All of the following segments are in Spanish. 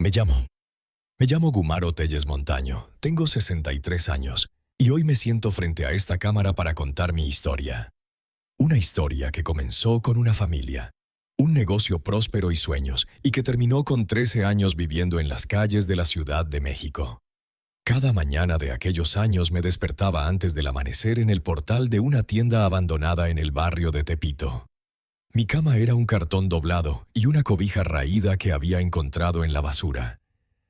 Me llamo. Me llamo Gumaro Telles Montaño, tengo 63 años y hoy me siento frente a esta cámara para contar mi historia. Una historia que comenzó con una familia, un negocio próspero y sueños y que terminó con 13 años viviendo en las calles de la Ciudad de México. Cada mañana de aquellos años me despertaba antes del amanecer en el portal de una tienda abandonada en el barrio de Tepito. Mi cama era un cartón doblado y una cobija raída que había encontrado en la basura.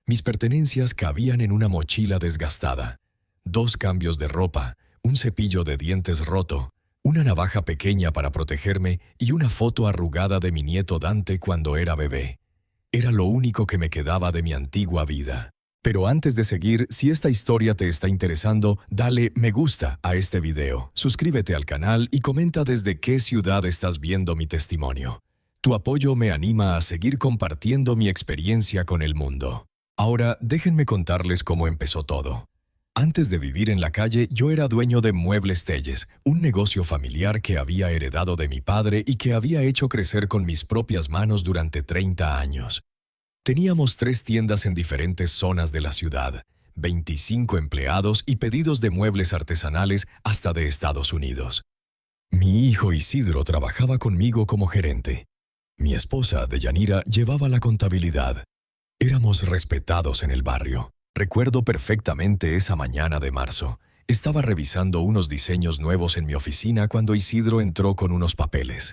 Mis pertenencias cabían en una mochila desgastada, 2 cambios de ropa, un cepillo de dientes roto, una navaja pequeña para protegerme y una foto arrugada de mi nieto Dante cuando era bebé. Era lo único que me quedaba de mi antigua vida. Pero antes de seguir, si esta historia te está interesando, dale me gusta a este video, suscríbete al canal y comenta desde qué ciudad estás viendo mi testimonio. Tu apoyo me anima a seguir compartiendo mi experiencia con el mundo. Ahora, déjenme contarles cómo empezó todo. Antes de vivir en la calle, yo era dueño de Muebles Telles, un negocio familiar que había heredado de mi padre y que había hecho crecer con mis propias manos durante 30 años. Teníamos 3 tiendas en diferentes zonas de la ciudad, 25 empleados y pedidos de muebles artesanales hasta de Estados Unidos. Mi hijo Isidro trabajaba conmigo como gerente. Mi esposa, Deyanira, llevaba la contabilidad. Éramos respetados en el barrio. Recuerdo perfectamente esa mañana de marzo. Estaba revisando unos diseños nuevos en mi oficina cuando Isidro entró con unos papeles.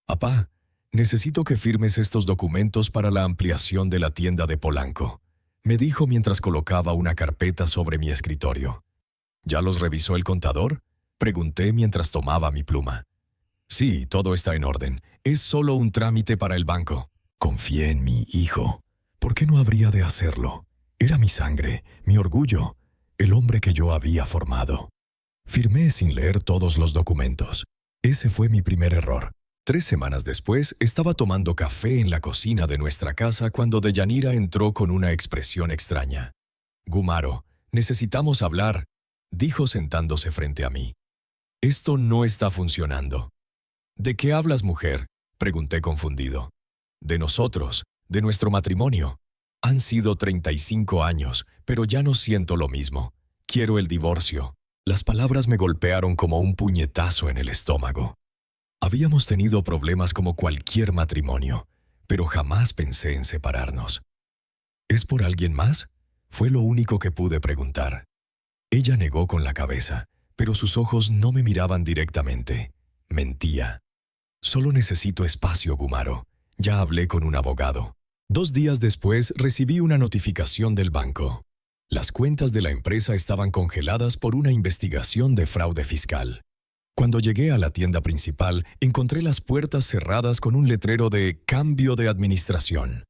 «Papá, necesito que firmes estos documentos para la ampliación de la tienda de Polanco», me dijo mientras colocaba una carpeta sobre mi escritorio. «¿Ya los revisó el contador?», pregunté mientras tomaba mi pluma. «Sí, todo está en orden. Es solo un trámite para el banco». Confié en mi hijo. ¿Por qué no habría de hacerlo? Era mi sangre, mi orgullo, el hombre que yo había formado. Firmé sin leer todos los documentos. Ese fue mi primer error. 3 semanas después, estaba tomando café en la cocina de nuestra casa cuando Deyanira entró con una expresión extraña. «Gumaro, necesitamos hablar», dijo sentándose frente a mí. «Esto no está funcionando». «¿De qué hablas, mujer?», pregunté confundido. «De nosotros, de nuestro matrimonio. Han sido 35 años, pero ya no siento lo mismo. Quiero el divorcio». Las palabras me golpearon como un puñetazo en el estómago. Habíamos tenido problemas como cualquier matrimonio, pero jamás pensé en separarnos. «¿Es por alguien más?», fue lo único que pude preguntar. Ella negó con la cabeza, pero sus ojos no me miraban directamente. Mentía. «Solo necesito espacio, Gumaro. Ya hablé con un abogado». 2 días después recibí una notificación del banco. Las cuentas de la empresa estaban congeladas por una investigación de fraude fiscal. Cuando llegué a la tienda principal, encontré las puertas cerradas con un letrero de «Cambio de administración».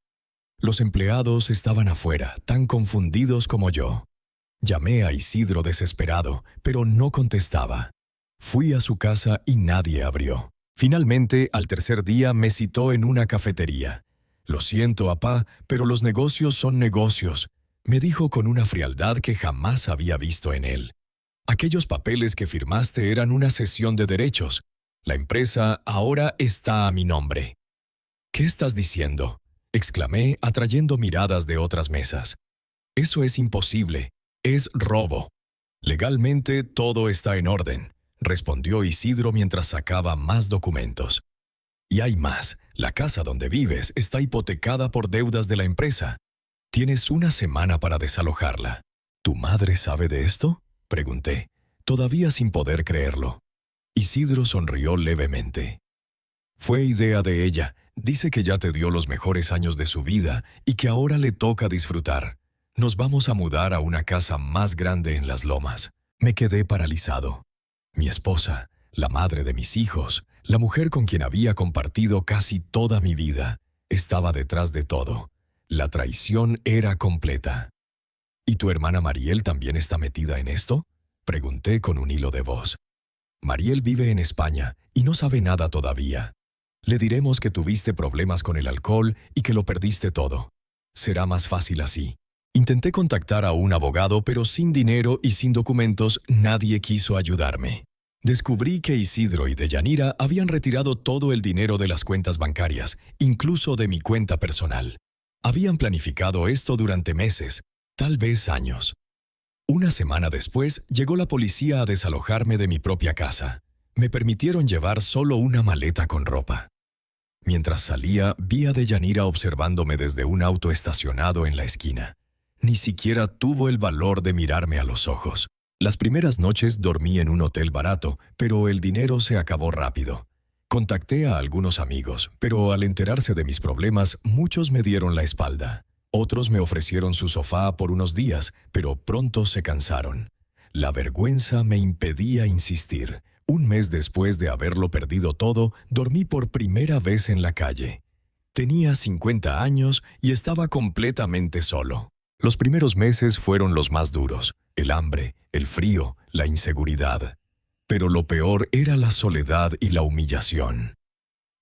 Los empleados estaban afuera, tan confundidos como yo. Llamé a Isidro desesperado, pero no contestaba. Fui a su casa y nadie abrió. Finalmente, al tercer día, me citó en una cafetería. «Lo siento, papá, pero los negocios son negocios», me dijo con una frialdad que jamás había visto en él. «Aquellos papeles que firmaste eran una cesión de derechos. La empresa ahora está a mi nombre». «¿Qué estás diciendo?», exclamé, atrayendo miradas de otras mesas. «Eso es imposible. Es robo». «Legalmente todo está en orden», respondió Isidro mientras sacaba más documentos. «Y hay más. La casa donde vives está hipotecada por deudas de la empresa. Tienes una semana para desalojarla». «¿Tu madre sabe de esto?», pregunté, todavía sin poder creerlo. Isidro sonrió levemente. «Fue idea de ella. Dice que ya te dio los mejores años de su vida y que ahora le toca disfrutar. Nos vamos a mudar a una casa más grande en las lomas». Me quedé paralizado. Mi esposa, la madre de mis hijos, la mujer con quien había compartido casi toda mi vida, estaba detrás de todo. La traición era completa. «¿Y tu hermana Mariel también está metida en esto?», pregunté con un hilo de voz. «Mariel vive en España y no sabe nada todavía. Le diremos que tuviste problemas con el alcohol y que lo perdiste todo. Será más fácil así». Intenté contactar a un abogado, pero sin dinero y sin documentos nadie quiso ayudarme. Descubrí que Isidro y Deyanira habían retirado todo el dinero de las cuentas bancarias, incluso de mi cuenta personal. Habían planificado esto durante meses, tal vez años. Una semana después, llegó la policía a desalojarme de mi propia casa. Me permitieron llevar solo una maleta con ropa. Mientras salía, vi a Deyanira observándome desde un auto estacionado en la esquina. Ni siquiera tuvo el valor de mirarme a los ojos. Las primeras noches dormí en un hotel barato, pero el dinero se acabó rápido. Contacté a algunos amigos, pero al enterarse de mis problemas, muchos me dieron la espalda. Otros me ofrecieron su sofá por unos días, pero pronto se cansaron. La vergüenza me impedía insistir. Un mes después de haberlo perdido todo, dormí por primera vez en la calle. Tenía 50 años y estaba completamente solo. Los primeros meses fueron los más duros: el hambre, el frío, la inseguridad. Pero lo peor era la soledad y la humillación.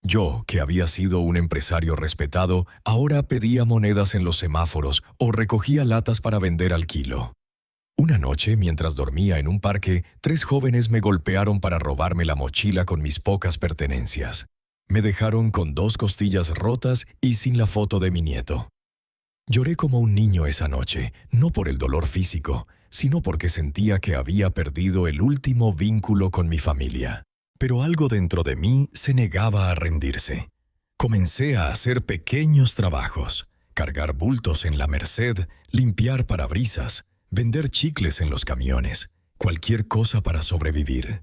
Yo, que había sido un empresario respetado, ahora pedía monedas en los semáforos o recogía latas para vender al kilo. Una noche, mientras dormía en un parque, 3 jóvenes me golpearon para robarme la mochila con mis pocas pertenencias. Me dejaron con 2 costillas rotas y sin la foto de mi nieto. Lloré como un niño esa noche, no por el dolor físico, sino porque sentía que había perdido el último vínculo con mi familia. Pero algo dentro de mí se negaba a rendirse. Comencé a hacer pequeños trabajos: cargar bultos en la Merced, limpiar parabrisas, vender chicles en los camiones, cualquier cosa para sobrevivir.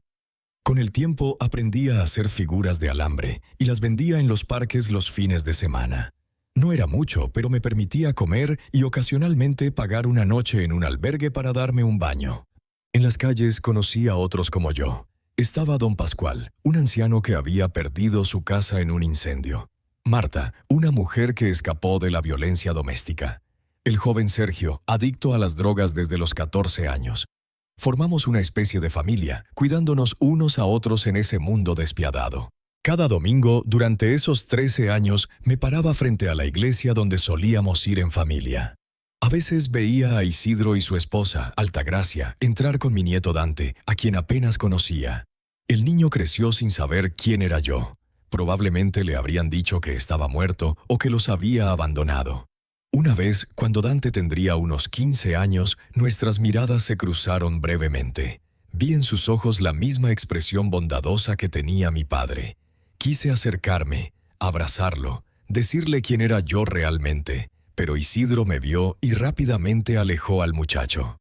Con el tiempo aprendí a hacer figuras de alambre y las vendía en los parques los fines de semana. No era mucho, pero me permitía comer y ocasionalmente pagar una noche en un albergue para darme un baño. En las calles conocí a otros como yo. Estaba don Pascual, un anciano que había perdido su casa en un incendio. Marta, una mujer que escapó de la violencia doméstica. El joven Sergio, adicto a las drogas desde los 14 años. Formamos una especie de familia, cuidándonos unos a otros en ese mundo despiadado. Cada domingo, durante esos 13 años, me paraba frente a la iglesia donde solíamos ir en familia. A veces veía a Isidro y su esposa, Altagracia, entrar con mi nieto Dante, a quien apenas conocía. El niño creció sin saber quién era yo. Probablemente le habrían dicho que estaba muerto o que los había abandonado. Una vez, cuando Dante tendría unos 15 años, nuestras miradas se cruzaron brevemente. Vi en sus ojos la misma expresión bondadosa que tenía mi padre. Quise acercarme, abrazarlo, decirle quién era yo realmente, pero Isidro me vio y rápidamente alejó al muchacho.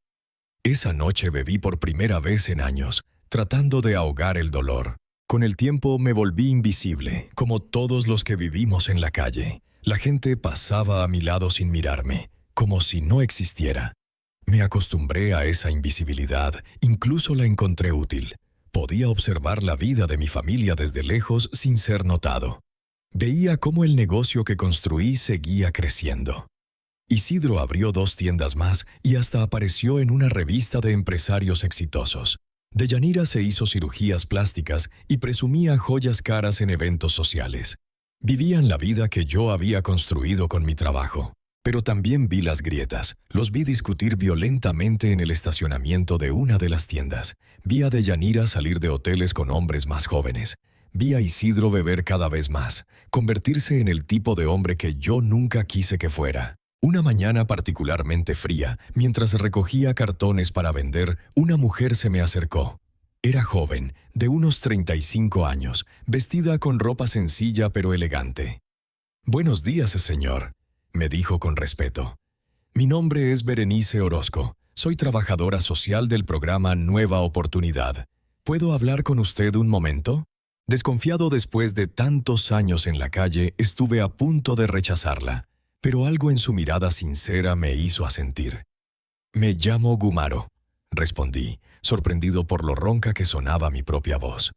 Esa noche bebí por primera vez en años, tratando de ahogar el dolor. Con el tiempo me volví invisible, como todos los que vivimos en la calle. La gente pasaba a mi lado sin mirarme, como si no existiera. Me acostumbré a esa invisibilidad, incluso la encontré útil. Podía observar la vida de mi familia desde lejos sin ser notado. Veía cómo el negocio que construí seguía creciendo. Isidro abrió 2 tiendas más y hasta apareció en una revista de empresarios exitosos. Deyanira se hizo cirugías plásticas y presumía joyas caras en eventos sociales. Vivían la vida que yo había construido con mi trabajo. Pero también vi las grietas. Los vi discutir violentamente en el estacionamiento de una de las tiendas. Vi a Deyanira salir de hoteles con hombres más jóvenes. Vi a Isidro beber cada vez más, convertirse en el tipo de hombre que yo nunca quise que fuera. Una mañana particularmente fría, mientras recogía cartones para vender, una mujer se me acercó. Era joven, de unos 35 años, vestida con ropa sencilla pero elegante. «Buenos días, señor», me dijo con respeto. «Mi nombre es Berenice Orozco. Soy trabajadora social del programa Nueva Oportunidad. ¿Puedo hablar con usted un momento?». Desconfiado después de tantos años en la calle, estuve a punto de rechazarla, pero algo en su mirada sincera me hizo asentir. «Me llamo Gumaro», respondí, sorprendido por lo ronca que sonaba mi propia voz.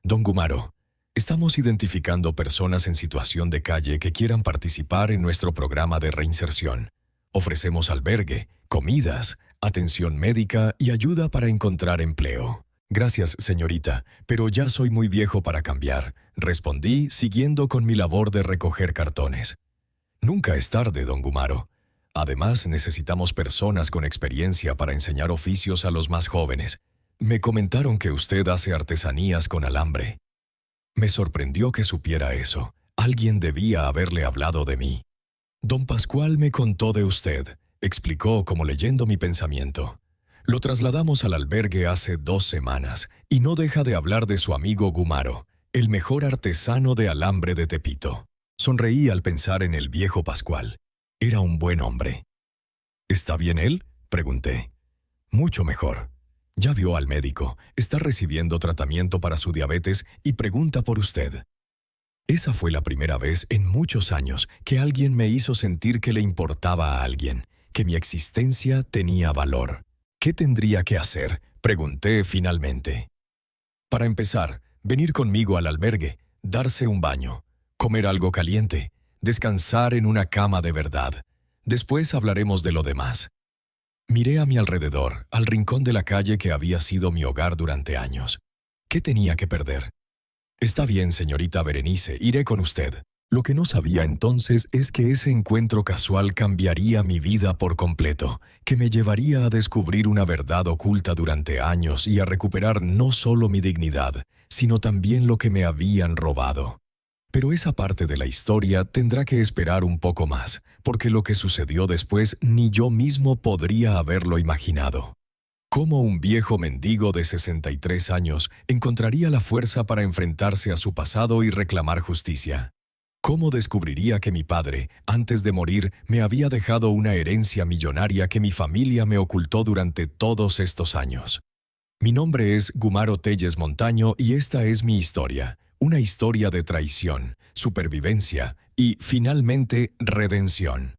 «Don Gumaro, estamos identificando personas en situación de calle que quieran participar en nuestro programa de reinserción. Ofrecemos albergue, comidas, atención médica y ayuda para encontrar empleo». «Gracias, señorita, pero ya soy muy viejo para cambiar», respondí, siguiendo con mi labor de recoger cartones. «Nunca es tarde, don Gumaro. Además, necesitamos personas con experiencia para enseñar oficios a los más jóvenes. Me comentaron que usted hace artesanías con alambre». Me sorprendió que supiera eso. Alguien debía haberle hablado de mí. Don Pascual me contó de usted, explicó como leyendo mi pensamiento. Lo trasladamos al albergue hace 2 semanas y no deja de hablar de su amigo Gumaro, el mejor artesano de alambre de Tepito. Sonreí al pensar en el viejo Pascual. Era un buen hombre. ¿Está bien él?, pregunté. Mucho mejor. Ya vio al médico, está recibiendo tratamiento para su diabetes y pregunta por usted. Esa fue la primera vez en muchos años que alguien me hizo sentir que le importaba a alguien, que mi existencia tenía valor. ¿Qué tendría que hacer?, pregunté finalmente. Para empezar, venir conmigo al albergue, darse un baño, comer algo caliente, descansar en una cama de verdad. Después hablaremos de lo demás. Miré a mi alrededor, al rincón de la calle que había sido mi hogar durante años. ¿Qué tenía que perder? Está bien, señorita Berenice, iré con usted. Lo que no sabía entonces es que ese encuentro casual cambiaría mi vida por completo, que me llevaría a descubrir una verdad oculta durante años y a recuperar no solo mi dignidad, sino también lo que me habían robado. Pero esa parte de la historia tendrá que esperar un poco más, porque lo que sucedió después ni yo mismo podría haberlo imaginado. ¿Cómo un viejo mendigo de 63 años encontraría la fuerza para enfrentarse a su pasado y reclamar justicia? ¿Cómo descubriría que mi padre, antes de morir, me había dejado una herencia millonaria que mi familia me ocultó durante todos estos años? Mi nombre es Gumaro Telles Montaño y esta es mi historia. Una historia de traición, supervivencia y, finalmente, redención.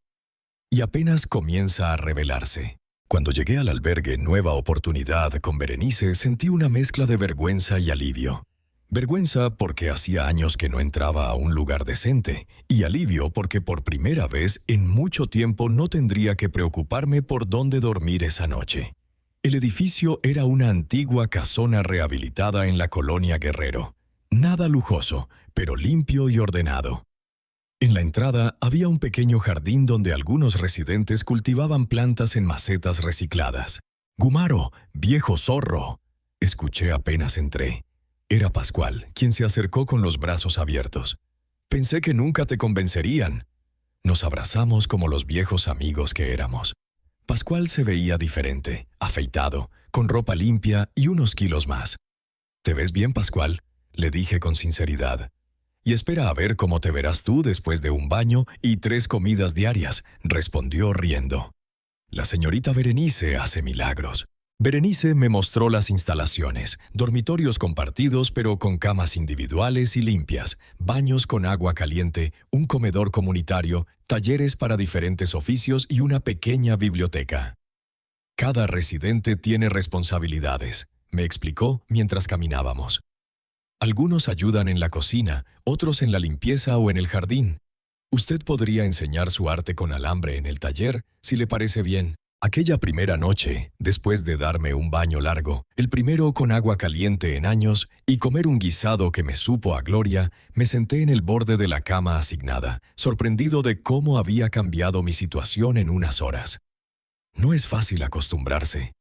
Y apenas comienza a revelarse. Cuando llegué al albergue Nueva Oportunidad con Berenice, sentí una mezcla de vergüenza y alivio. Vergüenza porque hacía años que no entraba a un lugar decente, y alivio porque por primera vez en mucho tiempo no tendría que preocuparme por dónde dormir esa noche. El edificio era una antigua casona rehabilitada en la colonia Guerrero. Nada lujoso, pero limpio y ordenado. En la entrada había un pequeño jardín donde algunos residentes cultivaban plantas en macetas recicladas. «Gumaro, viejo zorro», escuché apenas entré. Era Pascual, quien se acercó con los brazos abiertos. «Pensé que nunca te convencerían». Nos abrazamos como los viejos amigos que éramos. Pascual se veía diferente, afeitado, con ropa limpia y unos kilos más. «¿Te ves bien, Pascual?», le dije con sinceridad. «Y espera a ver cómo te verás tú después de un baño y 3 comidas diarias», respondió riendo. «La señorita Berenice hace milagros». Berenice me mostró las instalaciones, dormitorios compartidos pero con camas individuales y limpias, baños con agua caliente, un comedor comunitario, talleres para diferentes oficios y una pequeña biblioteca. «Cada residente tiene responsabilidades», me explicó mientras caminábamos. «Algunos ayudan en la cocina, otros en la limpieza o en el jardín. Usted podría enseñar su arte con alambre en el taller, si le parece bien». Aquella primera noche, después de darme un baño largo, el primero con agua caliente en años, y comer un guisado que me supo a gloria, me senté en el borde de la cama asignada, sorprendido de cómo había cambiado mi situación en unas horas. «No es fácil acostumbrarse»,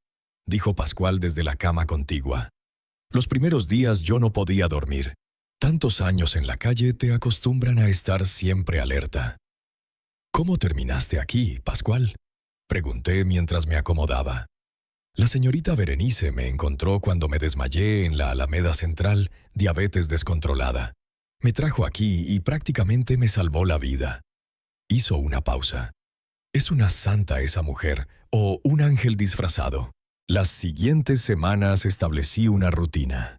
dijo Pascual desde la cama contigua. «Los primeros días yo no podía dormir. Tantos años en la calle te acostumbran a estar siempre alerta». «¿Cómo terminaste aquí, Pascual?», pregunté mientras me acomodaba. «La señorita Berenice me encontró cuando me desmayé en la Alameda Central, diabetes descontrolada. Me trajo aquí y prácticamente me salvó la vida». Hizo una pausa. «Es una santa esa mujer, o un ángel disfrazado». Las siguientes semanas establecí una rutina.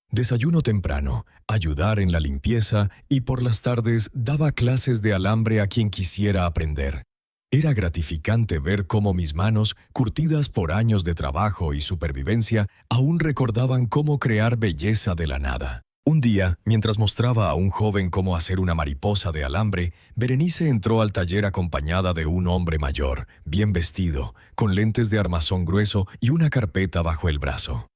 Desayuno temprano, ayudar en la limpieza y por las tardes daba clases de alambre a quien quisiera aprender. Era gratificante ver cómo mis manos, curtidas por años de trabajo y supervivencia, aún recordaban cómo crear belleza de la nada. Un día, mientras mostraba a un joven cómo hacer una mariposa de alambre, Berenice entró al taller acompañada de un hombre mayor, bien vestido, con lentes de armazón grueso y una carpeta bajo el brazo.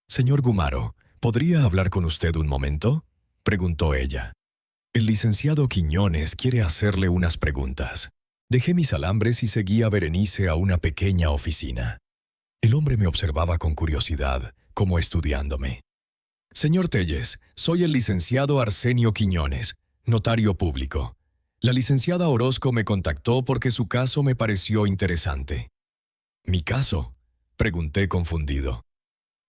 «Señor Gumaro, ¿podría hablar con usted un momento?», preguntó ella. «El licenciado Quiñones quiere hacerle unas preguntas». Dejé mis alambres y seguí a Berenice a una pequeña oficina. El hombre me observaba con curiosidad, como estudiándome. «Señor Telles, soy el licenciado Arsenio Quiñones, notario público. La licenciada Orozco me contactó porque su caso me pareció interesante. ¿Mi caso?, pregunté confundido.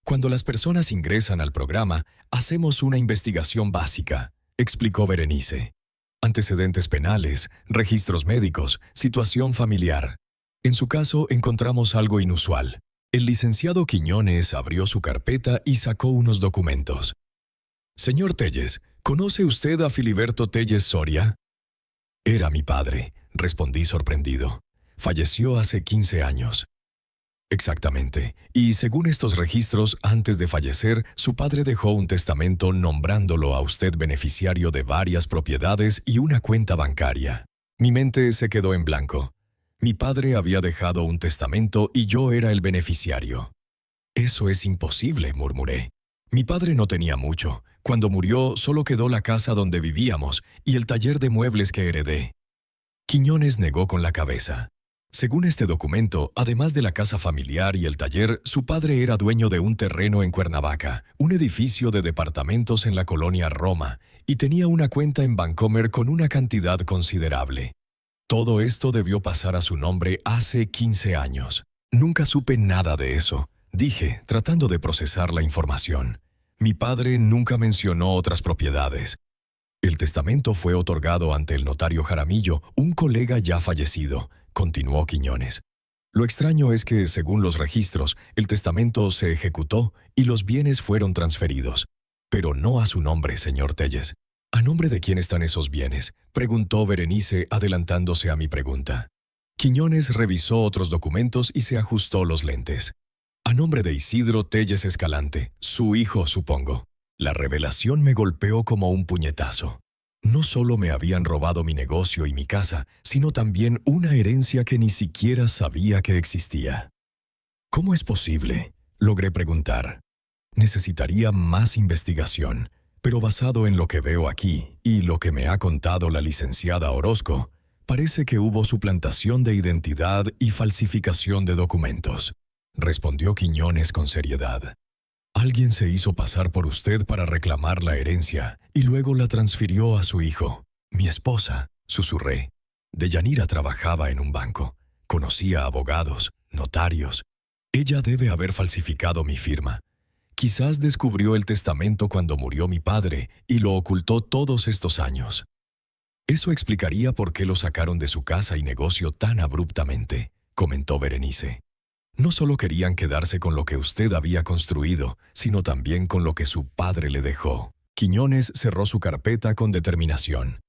Cuando las personas ingresan al programa, hacemos una investigación básica, explicó Berenice. Antecedentes penales, registros médicos, situación familiar. En su caso, encontramos algo inusual. El licenciado Quiñones abrió su carpeta y sacó unos documentos. Señor Telles, ¿conoce usted a Filiberto Telles Soria? Era mi padre, respondí sorprendido. Falleció hace 15 años. Exactamente. Y según estos registros, antes de fallecer, su padre dejó un testamento nombrándolo a usted beneficiario de varias propiedades y una cuenta bancaria. Mi mente se quedó en blanco. Mi padre había dejado un testamento y yo era el beneficiario. Eso es imposible, murmuré. Mi padre no tenía mucho. Cuando murió, solo quedó la casa donde vivíamos y el taller de muebles que heredé. Quiñones negó con la cabeza. Según este documento, además de la casa familiar y el taller, su padre era dueño de un terreno en Cuernavaca, un edificio de departamentos en la colonia Roma, y tenía una cuenta en Bancomer con una cantidad considerable. Todo esto debió pasar a su nombre hace 15 años. Nunca supe nada de eso, dije, tratando de procesar la información. Mi padre nunca mencionó otras propiedades. El testamento fue otorgado ante el notario Jaramillo, un colega ya fallecido, continuó Quiñones. Lo extraño es que, según los registros, el testamento se ejecutó y los bienes fueron transferidos. Pero no a su nombre, señor Telles. ¿A nombre de quién están esos bienes?, preguntó Berenice, adelantándose a mi pregunta. Quiñones revisó otros documentos y se ajustó los lentes. A nombre de Isidro Telles Escalante, su hijo, supongo. La revelación me golpeó como un puñetazo. No solo me habían robado mi negocio y mi casa, sino también una herencia que ni siquiera sabía que existía. ¿Cómo es posible?, logré preguntar. Necesitaría más investigación, pero basado en lo que veo aquí y lo que me ha contado la licenciada Orozco, parece que hubo suplantación de identidad y falsificación de documentos, respondió Quiñones con seriedad. Alguien se hizo pasar por usted para reclamar la herencia y luego la transfirió a su hijo. Mi esposa, susurré. Deyanira trabajaba en un banco. Conocía abogados, notarios. Ella debe haber falsificado mi firma. Quizás descubrió el testamento cuando murió mi padre y lo ocultó todos estos años. Eso explicaría por qué lo sacaron de su casa y negocio tan abruptamente, comentó Berenice. No solo querían quedarse con lo que usted había construido, sino también con lo que su padre le dejó. Quiñones cerró su carpeta con determinación.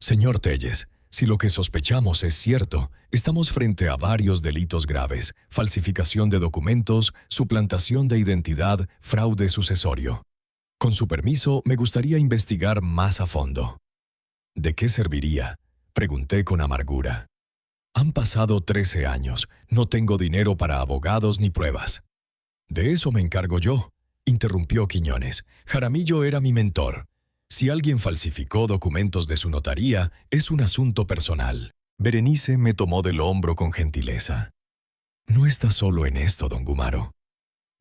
Señor Telles, si lo que sospechamos es cierto, estamos frente a varios delitos graves: falsificación de documentos, suplantación de identidad, fraude sucesorio. Con su permiso, me gustaría investigar más a fondo. ¿De qué serviría?, pregunté con amargura. Han pasado 13 años, no tengo dinero para abogados ni pruebas. De eso me encargo yo, interrumpió Quiñones. Jaramillo era mi mentor. Si alguien falsificó documentos de su notaría, es un asunto personal. Berenice me tomó del hombro con gentileza. No está solo en esto, don Gumaro.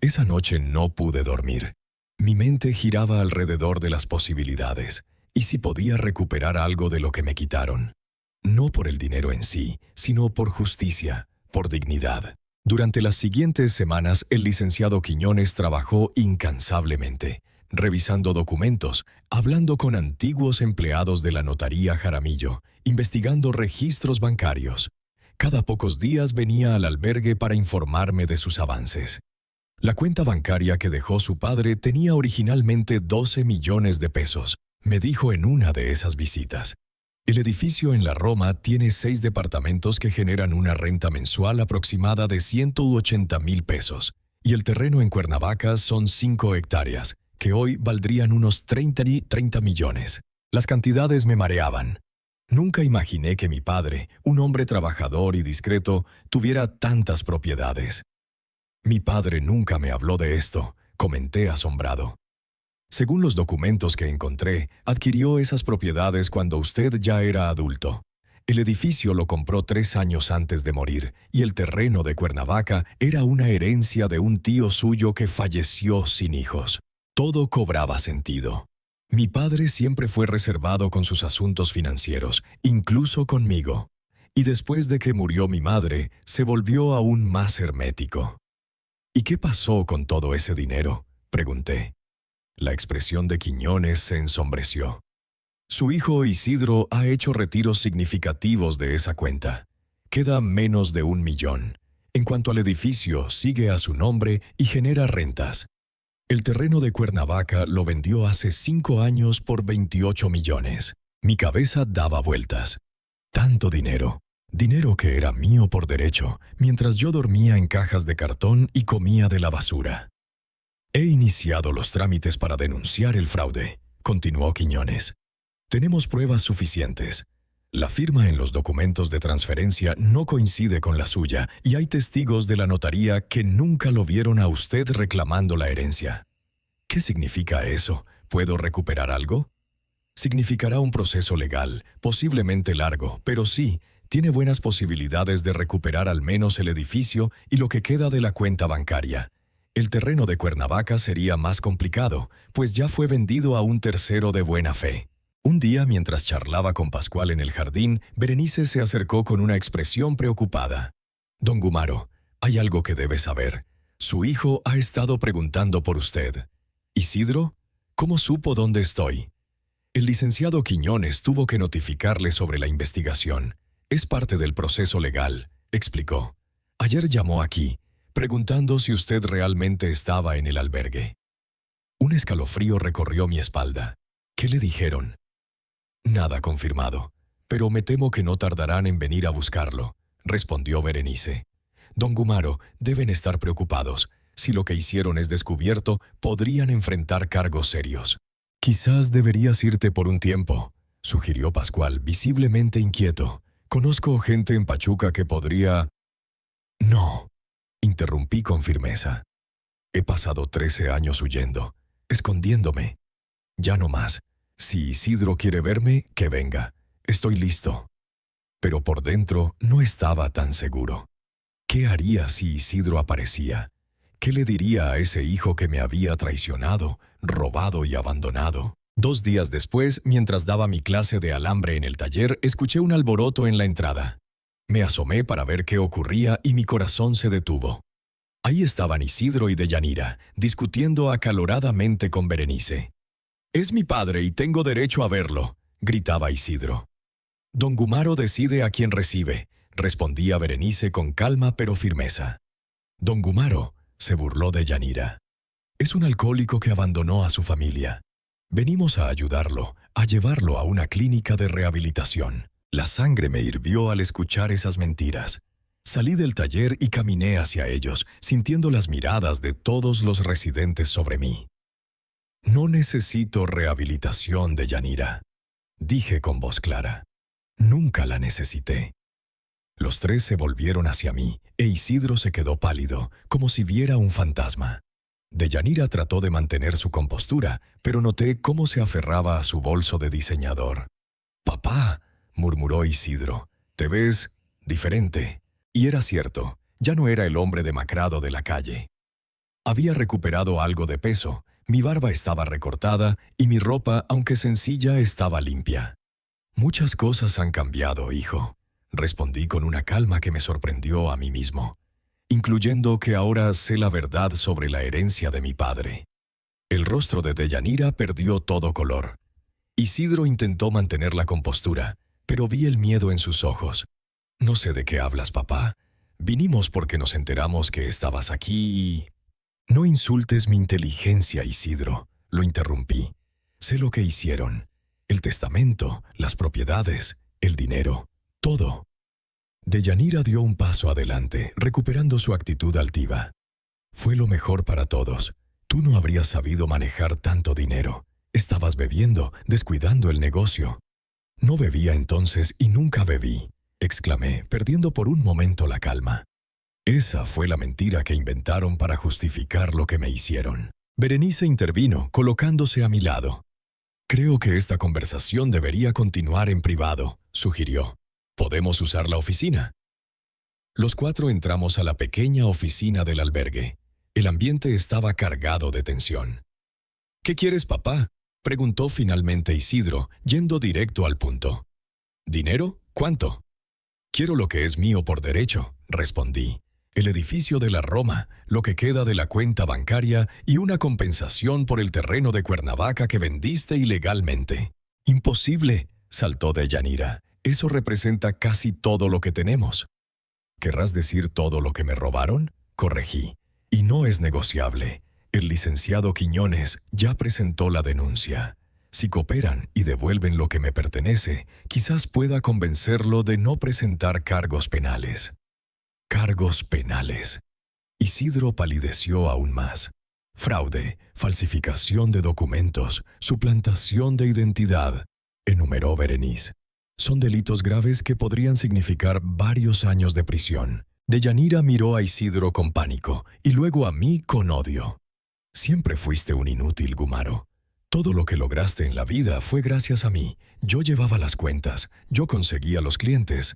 Esa noche no pude dormir. Mi mente giraba alrededor de las posibilidades, y si podía recuperar algo de lo que me quitaron. No por el dinero en sí, sino por justicia, por dignidad. Durante las siguientes semanas, el licenciado Quiñones trabajó incansablemente, revisando documentos, hablando con antiguos empleados de la notaría Jaramillo, investigando registros bancarios. Cada pocos días venía al albergue para informarme de sus avances. La cuenta bancaria que dejó su padre tenía originalmente 12 millones de pesos, me dijo en una de esas visitas. El edificio en la Roma tiene 6 departamentos que generan una renta mensual aproximada de 180,000 pesos, y el terreno en Cuernavaca son 5 hectáreas, que hoy valdrían unos 30 millones. Las cantidades me mareaban. Nunca imaginé que mi padre, un hombre trabajador y discreto, tuviera tantas propiedades. Mi padre nunca me habló de esto, comenté asombrado. Según los documentos que encontré, adquirió esas propiedades cuando usted ya era adulto. El edificio lo compró 3 años antes de morir, y el terreno de Cuernavaca era una herencia de un tío suyo que falleció sin hijos. Todo cobraba sentido. Mi padre siempre fue reservado con sus asuntos financieros, incluso conmigo. Y después de que murió mi madre, se volvió aún más hermético. ¿Y qué pasó con todo ese dinero?, pregunté. La expresión de Quiñones se ensombreció. Su hijo Isidro ha hecho retiros significativos de esa cuenta. Queda menos de 1 millón. En cuanto al edificio, sigue a su nombre y genera rentas. El terreno de Cuernavaca lo vendió hace 5 años por 28 millones. Mi cabeza daba vueltas. Tanto dinero. Dinero que era mío por derecho, mientras yo dormía en cajas de cartón y comía de la basura. He iniciado los trámites para denunciar el fraude, continuó Quiñones. Tenemos pruebas suficientes. La firma en los documentos de transferencia no coincide con la suya y hay testigos de la notaría que nunca lo vieron a usted reclamando la herencia. ¿Qué significa eso? ¿Puedo recuperar algo? Significará un proceso legal, posiblemente largo, pero sí, tiene buenas posibilidades de recuperar al menos el edificio y lo que queda de la cuenta bancaria. El terreno de Cuernavaca sería más complicado, pues ya fue vendido a un tercero de buena fe. Un día, mientras charlaba con Pascual en el jardín, Berenice se acercó con una expresión preocupada. «Don Gumaro, hay algo que debe saber. Su hijo ha estado preguntando por usted. ¿Isidro? ¿Cómo supo dónde estoy?» El licenciado Quiñones tuvo que notificarle sobre la investigación. «Es parte del proceso legal», explicó. «Ayer llamó aquí, preguntando si usted realmente estaba en el albergue». Un escalofrío recorrió mi espalda. ¿Qué le dijeron? «Nada confirmado, pero me temo que no tardarán en venir a buscarlo», respondió Berenice. «Don Gumaro, deben estar preocupados. Si lo que hicieron es descubierto, podrían enfrentar cargos serios». «Quizás deberías irte por un tiempo», sugirió Pascual, visiblemente inquieto. «Conozco gente en Pachuca que podría...» «No», interrumpí con firmeza. «He pasado 13 años huyendo, escondiéndome. Ya no más. Si Isidro quiere verme, que venga. Estoy listo». Pero por dentro no estaba tan seguro. ¿Qué haría si Isidro aparecía? ¿Qué le diría a ese hijo que me había traicionado, robado y abandonado? 2 días después, mientras daba mi clase de alambre en el taller, escuché un alboroto en la entrada. Me asomé para ver qué ocurría y mi corazón se detuvo. Ahí estaban Isidro y Deyanira, discutiendo acaloradamente con Berenice. «Es mi padre y tengo derecho a verlo», gritaba Isidro. «Don Gumaro decide a quién recibe», respondía Berenice con calma pero firmeza. «Don Gumaro», se burló Deyanira. «Es un alcohólico que abandonó a su familia. Venimos a ayudarlo, a llevarlo a una clínica de rehabilitación». La sangre me hirvió al escuchar esas mentiras. Salí del taller y caminé hacia ellos, sintiendo las miradas de todos los residentes sobre mí. «No necesito rehabilitación, Deyanira», dije con voz clara. «Nunca la necesité». Los 3 se volvieron hacia mí, e Isidro se quedó pálido, como si viera un fantasma. Deyanira trató de mantener su compostura, pero noté cómo se aferraba a su bolso de diseñador. «Papá», murmuró Isidro, «te ves diferente». Y era cierto, ya no era el hombre demacrado de la calle. Había recuperado algo de peso, mi barba estaba recortada y mi ropa, aunque sencilla, estaba limpia. «Muchas cosas han cambiado, hijo», respondí con una calma que me sorprendió a mí mismo, incluyendo que ahora sé la verdad sobre la herencia de mi padre. El rostro de Deyanira perdió todo color. Isidro intentó mantener la compostura, pero vi el miedo en sus ojos. «No sé de qué hablas, papá. Vinimos porque nos enteramos que estabas aquí y...» «No insultes mi inteligencia, Isidro», lo interrumpí. «Sé lo que hicieron. El testamento, las propiedades, el dinero, todo». Deyanira dio un paso adelante, recuperando su actitud altiva. «Fue lo mejor para todos. Tú no habrías sabido manejar tanto dinero. Estabas bebiendo, descuidando el negocio». «No bebía entonces y nunca bebí», exclamé, perdiendo por un momento la calma. Esa fue la mentira que inventaron para justificar lo que me hicieron. Berenice intervino, colocándose a mi lado. «Creo que esta conversación debería continuar en privado», sugirió. «¿Podemos usar la oficina?» Los 4 entramos a la pequeña oficina del albergue. El ambiente estaba cargado de tensión. «¿Qué quieres, papá?», Preguntó finalmente Isidro, yendo directo al punto. ¿Dinero? ¿Cuánto? Quiero lo que es mío por derecho, respondí. El edificio de la Roma, lo que queda de la cuenta bancaria y una compensación por el terreno de Cuernavaca que vendiste ilegalmente. Imposible, saltó Deyanira. Eso representa casi todo lo que tenemos. ¿Querrás decir todo lo que me robaron? Corregí. Y no es negociable. El licenciado Quiñones ya presentó la denuncia. Si cooperan y devuelven lo que me pertenece, quizás pueda convencerlo de no presentar cargos penales. Cargos penales. Isidro palideció aún más. Fraude, falsificación de documentos, suplantación de identidad, enumeró Berenice. Son delitos graves que podrían significar varios años de prisión. Deyanira miró a Isidro con pánico y luego a mí con odio. Siempre fuiste un inútil, Gumaro. Todo lo que lograste en la vida fue gracias a mí. Yo llevaba las cuentas, yo conseguía los clientes.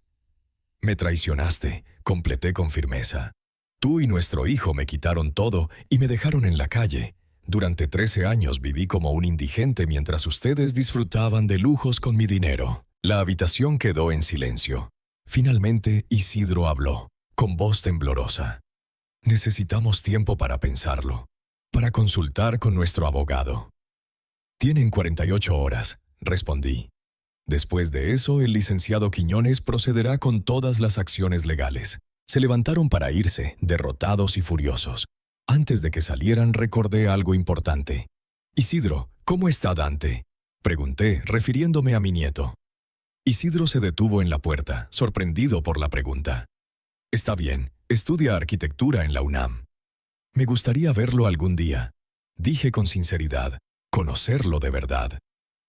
Me traicionaste, completé con firmeza. Tú y nuestro hijo me quitaron todo y me dejaron en la calle. Durante 13 años viví como un indigente mientras ustedes disfrutaban de lujos con mi dinero. La habitación quedó en silencio. Finalmente, Isidro habló, con voz temblorosa. Necesitamos tiempo para pensarlo, para consultar con nuestro abogado. Tienen 48 horas, respondí. Después de eso, el licenciado Quiñones procederá con todas las acciones legales. Se levantaron para irse, derrotados y furiosos. Antes de que salieran, recordé algo importante. «Isidro, ¿cómo está Dante?», pregunté, refiriéndome a mi nieto. Isidro se detuvo en la puerta, sorprendido por la pregunta. «Está bien, estudia arquitectura en la UNAM. Me gustaría verlo algún día», dije con sinceridad, «conocerlo de verdad».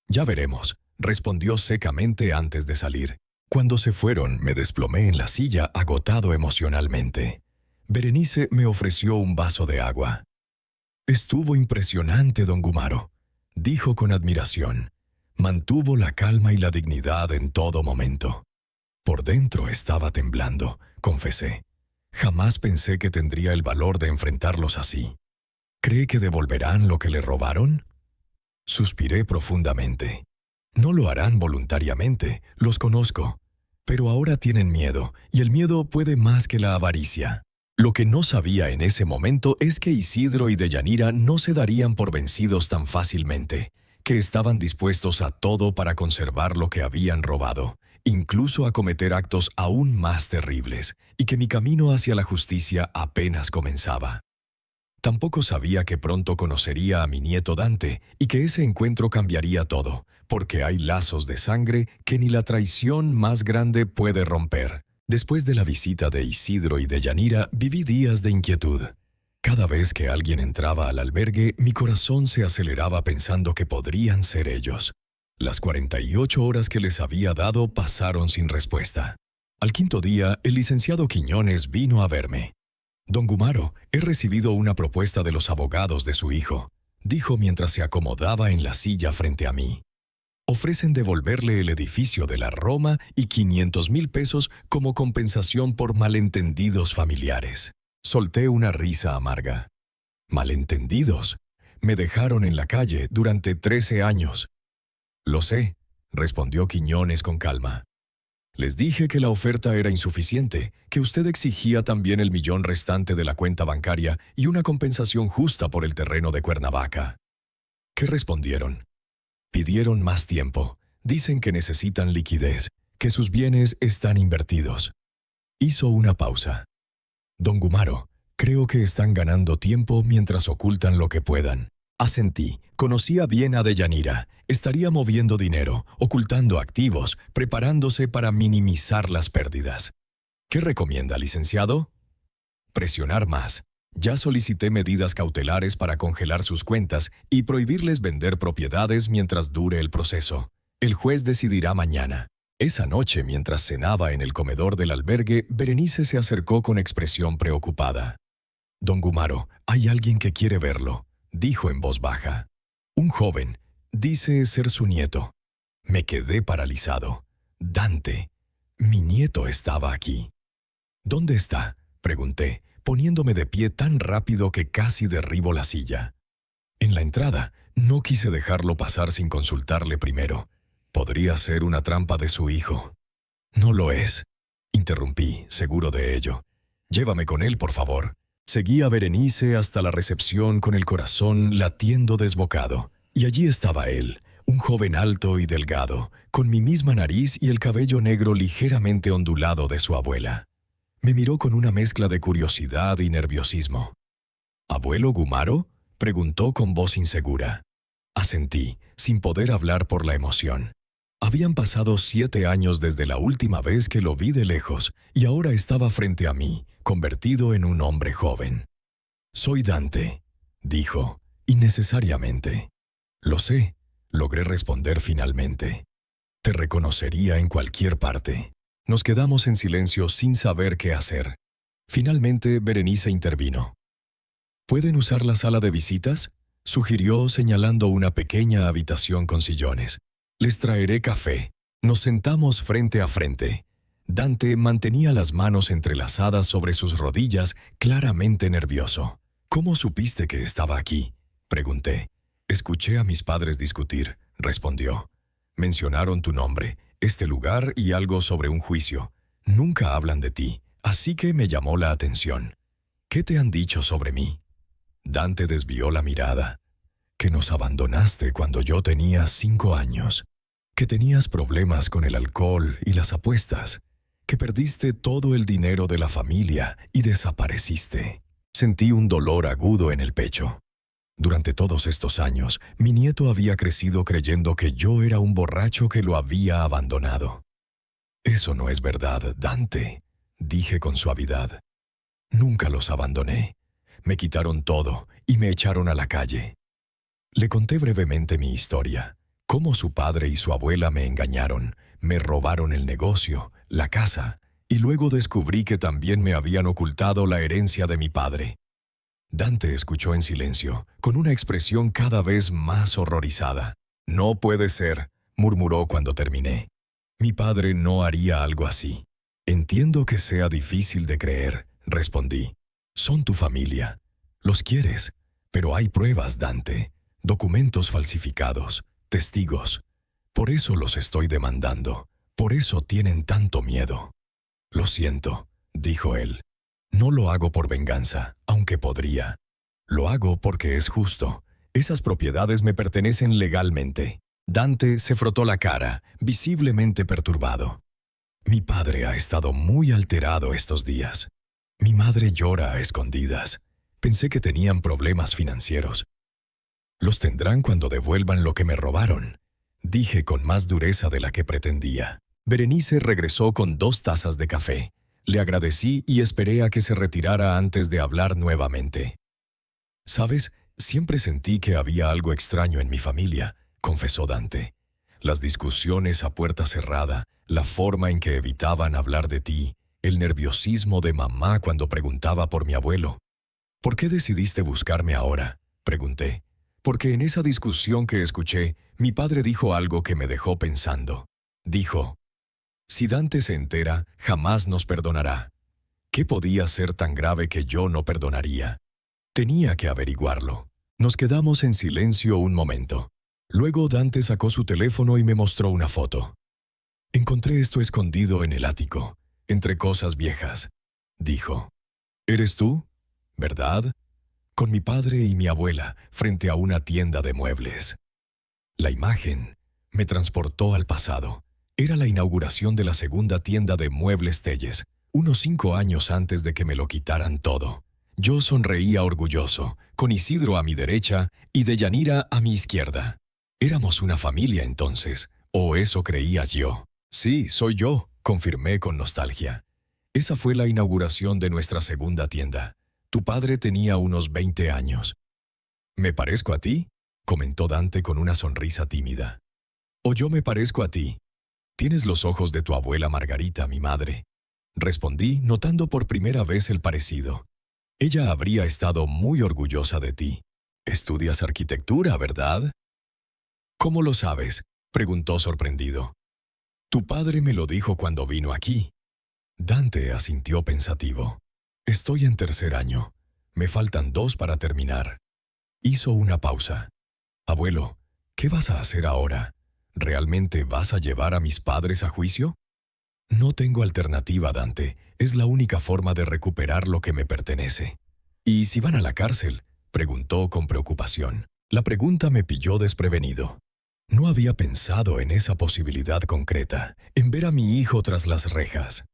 «Ya veremos», respondió secamente antes de salir. Cuando se fueron, me desplomé en la silla, agotado emocionalmente. Berenice me ofreció un vaso de agua. «Estuvo impresionante, don Gumaro», dijo con admiración. Mantuvo la calma y la dignidad en todo momento. Por dentro estaba temblando, confesé. Jamás pensé que tendría el valor de enfrentarlos así. ¿Cree que devolverán lo que le robaron? Suspiré profundamente. No lo harán voluntariamente, los conozco. Pero ahora tienen miedo, y el miedo puede más que la avaricia. Lo que no sabía en ese momento es que Isidro y Deyanira no se darían por vencidos tan fácilmente, que estaban dispuestos a todo para conservar lo que habían robado, incluso a cometer actos aún más terribles, y que mi camino hacia la justicia apenas comenzaba. Tampoco sabía que pronto conocería a mi nieto Dante y que ese encuentro cambiaría todo, porque hay lazos de sangre que ni la traición más grande puede romper. Después de la visita de Isidro y de Deyanira, viví días de inquietud. Cada vez que alguien entraba al albergue, mi corazón se aceleraba pensando que podrían ser ellos. Las 48 horas que les había dado pasaron sin respuesta. Al quinto día, el licenciado Quiñones vino a verme. «Don Gumaro, he recibido una propuesta de los abogados de su hijo», dijo mientras se acomodaba en la silla frente a mí. «Ofrecen devolverle el edificio de la Roma y 500,000 pesos como compensación por malentendidos familiares». Solté una risa amarga. «¿Malentendidos? Me dejaron en la calle durante 13 años». «Lo sé», respondió Quiñones con calma. «Les dije que la oferta era insuficiente, que usted exigía también el millón restante de la cuenta bancaria y una compensación justa por el terreno de Cuernavaca». ¿Qué respondieron? Pidieron más tiempo. Dicen que necesitan liquidez, que sus bienes están invertidos. Hizo una pausa. «Don Gumaro, creo que están ganando tiempo mientras ocultan lo que puedan». Asentí. Conocía bien a Deyanira. Estaría moviendo dinero, ocultando activos, preparándose para minimizar las pérdidas. ¿Qué recomienda, licenciado? Presionar más. Ya solicité medidas cautelares para congelar sus cuentas y prohibirles vender propiedades mientras dure el proceso. El juez decidirá mañana. Esa noche, mientras cenaba en el comedor del albergue, Berenice se acercó con expresión preocupada. «Don Gumaro, hay alguien que quiere verlo», dijo en voz baja. «Un joven. Dice ser su nieto». Me quedé paralizado. Dante. Mi nieto estaba aquí. «¿Dónde está?», pregunté, poniéndome de pie tan rápido que casi derribo la silla. «En la entrada. No quise dejarlo pasar sin consultarle primero. Podría ser una trampa de su hijo. No lo es, interrumpí, seguro de ello. Llévame con él, por favor. Seguí a Berenice hasta la recepción con el corazón latiendo desbocado. Y allí estaba él, un joven alto y delgado, con mi misma nariz y el cabello negro ligeramente ondulado de su abuela. Me miró con una mezcla de curiosidad y nerviosismo. ¿Abuelo Gumaro?, preguntó con voz insegura. Asentí, sin poder hablar por la emoción. Habían pasado 7 años desde la última vez que lo vi de lejos, y ahora estaba frente a mí, convertido en un hombre joven. «Soy Dante», dijo, innecesariamente. «Lo sé», logré responder finalmente. «Te reconocería en cualquier parte». Nos quedamos en silencio sin saber qué hacer. Finalmente, Berenice intervino. «¿Pueden usar la sala de visitas?», sugirió señalando una pequeña habitación con sillones. «Les traeré café». Nos sentamos frente a frente. Dante mantenía las manos entrelazadas sobre sus rodillas, claramente nervioso. «¿Cómo supiste que estaba aquí?», pregunté. «Escuché a mis padres discutir», respondió. «Mencionaron tu nombre, este lugar y algo sobre un juicio. Nunca hablan de ti, así que me llamó la atención. ¿Qué te han dicho sobre mí?». Dante desvió la mirada. «Que nos abandonaste cuando yo tenía 5 años. Que tenías problemas con el alcohol y las apuestas. Que perdiste todo el dinero de la familia y desapareciste». Sentí un dolor agudo en el pecho. Durante todos estos años, mi nieto había crecido creyendo que yo era un borracho que lo había abandonado. «Eso no es verdad, Dante», dije con suavidad. «Nunca los abandoné. Me quitaron todo y me echaron a la calle». Le conté brevemente mi historia, cómo su padre y su abuela me engañaron, me robaron el negocio, la casa, y luego descubrí que también me habían ocultado la herencia de mi padre. Dante escuchó en silencio, con una expresión cada vez más horrorizada. «No puede ser», murmuró cuando terminé. «Mi padre no haría algo así». «Entiendo que sea difícil de creer», respondí. «Son tu familia. Los quieres. Pero hay pruebas, Dante. Documentos falsificados, testigos. Por eso los estoy demandando. Por eso tienen tanto miedo». «Lo siento», dijo él. «No lo hago por venganza, aunque podría. Lo hago porque es justo. Esas propiedades me pertenecen legalmente». Dante se frotó la cara, visiblemente perturbado. «Mi padre ha estado muy alterado estos días. Mi madre llora a escondidas. Pensé que tenían problemas financieros». «Los tendrán cuando devuelvan lo que me robaron», dije con más dureza de la que pretendía. Berenice regresó con 2 tazas de café. Le agradecí y esperé a que se retirara antes de hablar nuevamente. «¿Sabes? Siempre sentí que había algo extraño en mi familia», confesó Dante. «Las discusiones a puerta cerrada, la forma en que evitaban hablar de ti, el nerviosismo de mamá cuando preguntaba por mi abuelo». «¿Por qué decidiste buscarme ahora?», pregunté. «Porque en esa discusión que escuché, mi padre dijo algo que me dejó pensando. Dijo: si Dante se entera, jamás nos perdonará. ¿Qué podía ser tan grave que yo no perdonaría? Tenía que averiguarlo». Nos quedamos en silencio un momento. Luego Dante sacó su teléfono y me mostró una foto. «Encontré esto escondido en el ático, entre cosas viejas», dijo. «¿Eres tú? ¿Verdad? Con mi padre y mi abuela frente a una tienda de muebles». La imagen me transportó al pasado. Era la inauguración de la segunda tienda de muebles Telles, unos 5 años antes de que me lo quitaran todo. Yo sonreía orgulloso, con Isidro a mi derecha y Deyanira a mi izquierda. Éramos una familia entonces, o eso creías yo. «Sí, soy yo», confirmé con nostalgia. «Esa fue la inauguración de nuestra segunda tienda. Tu padre tenía unos 20 años». «¿Me parezco a ti?», comentó Dante con una sonrisa tímida. «¿O yo me parezco a ti?». «Tienes los ojos de tu abuela Margarita, mi madre», respondí, notando por primera vez el parecido. «Ella habría estado muy orgullosa de ti. Estudias arquitectura, ¿verdad?». «¿Cómo lo sabes?», preguntó sorprendido. «Tu padre me lo dijo cuando vino aquí». Dante asintió pensativo. «Estoy en 3er año. Me faltan 2 para terminar». Hizo una pausa. Abuelo, ¿qué vas a hacer ahora? ¿Realmente vas a llevar a mis padres a juicio? No tengo alternativa, Dante. Es la única forma de recuperar lo que me pertenece. ¿Y si van a la cárcel?, preguntó con preocupación. La pregunta me pilló desprevenido. No había pensado en esa posibilidad concreta, en ver a mi hijo tras las rejas.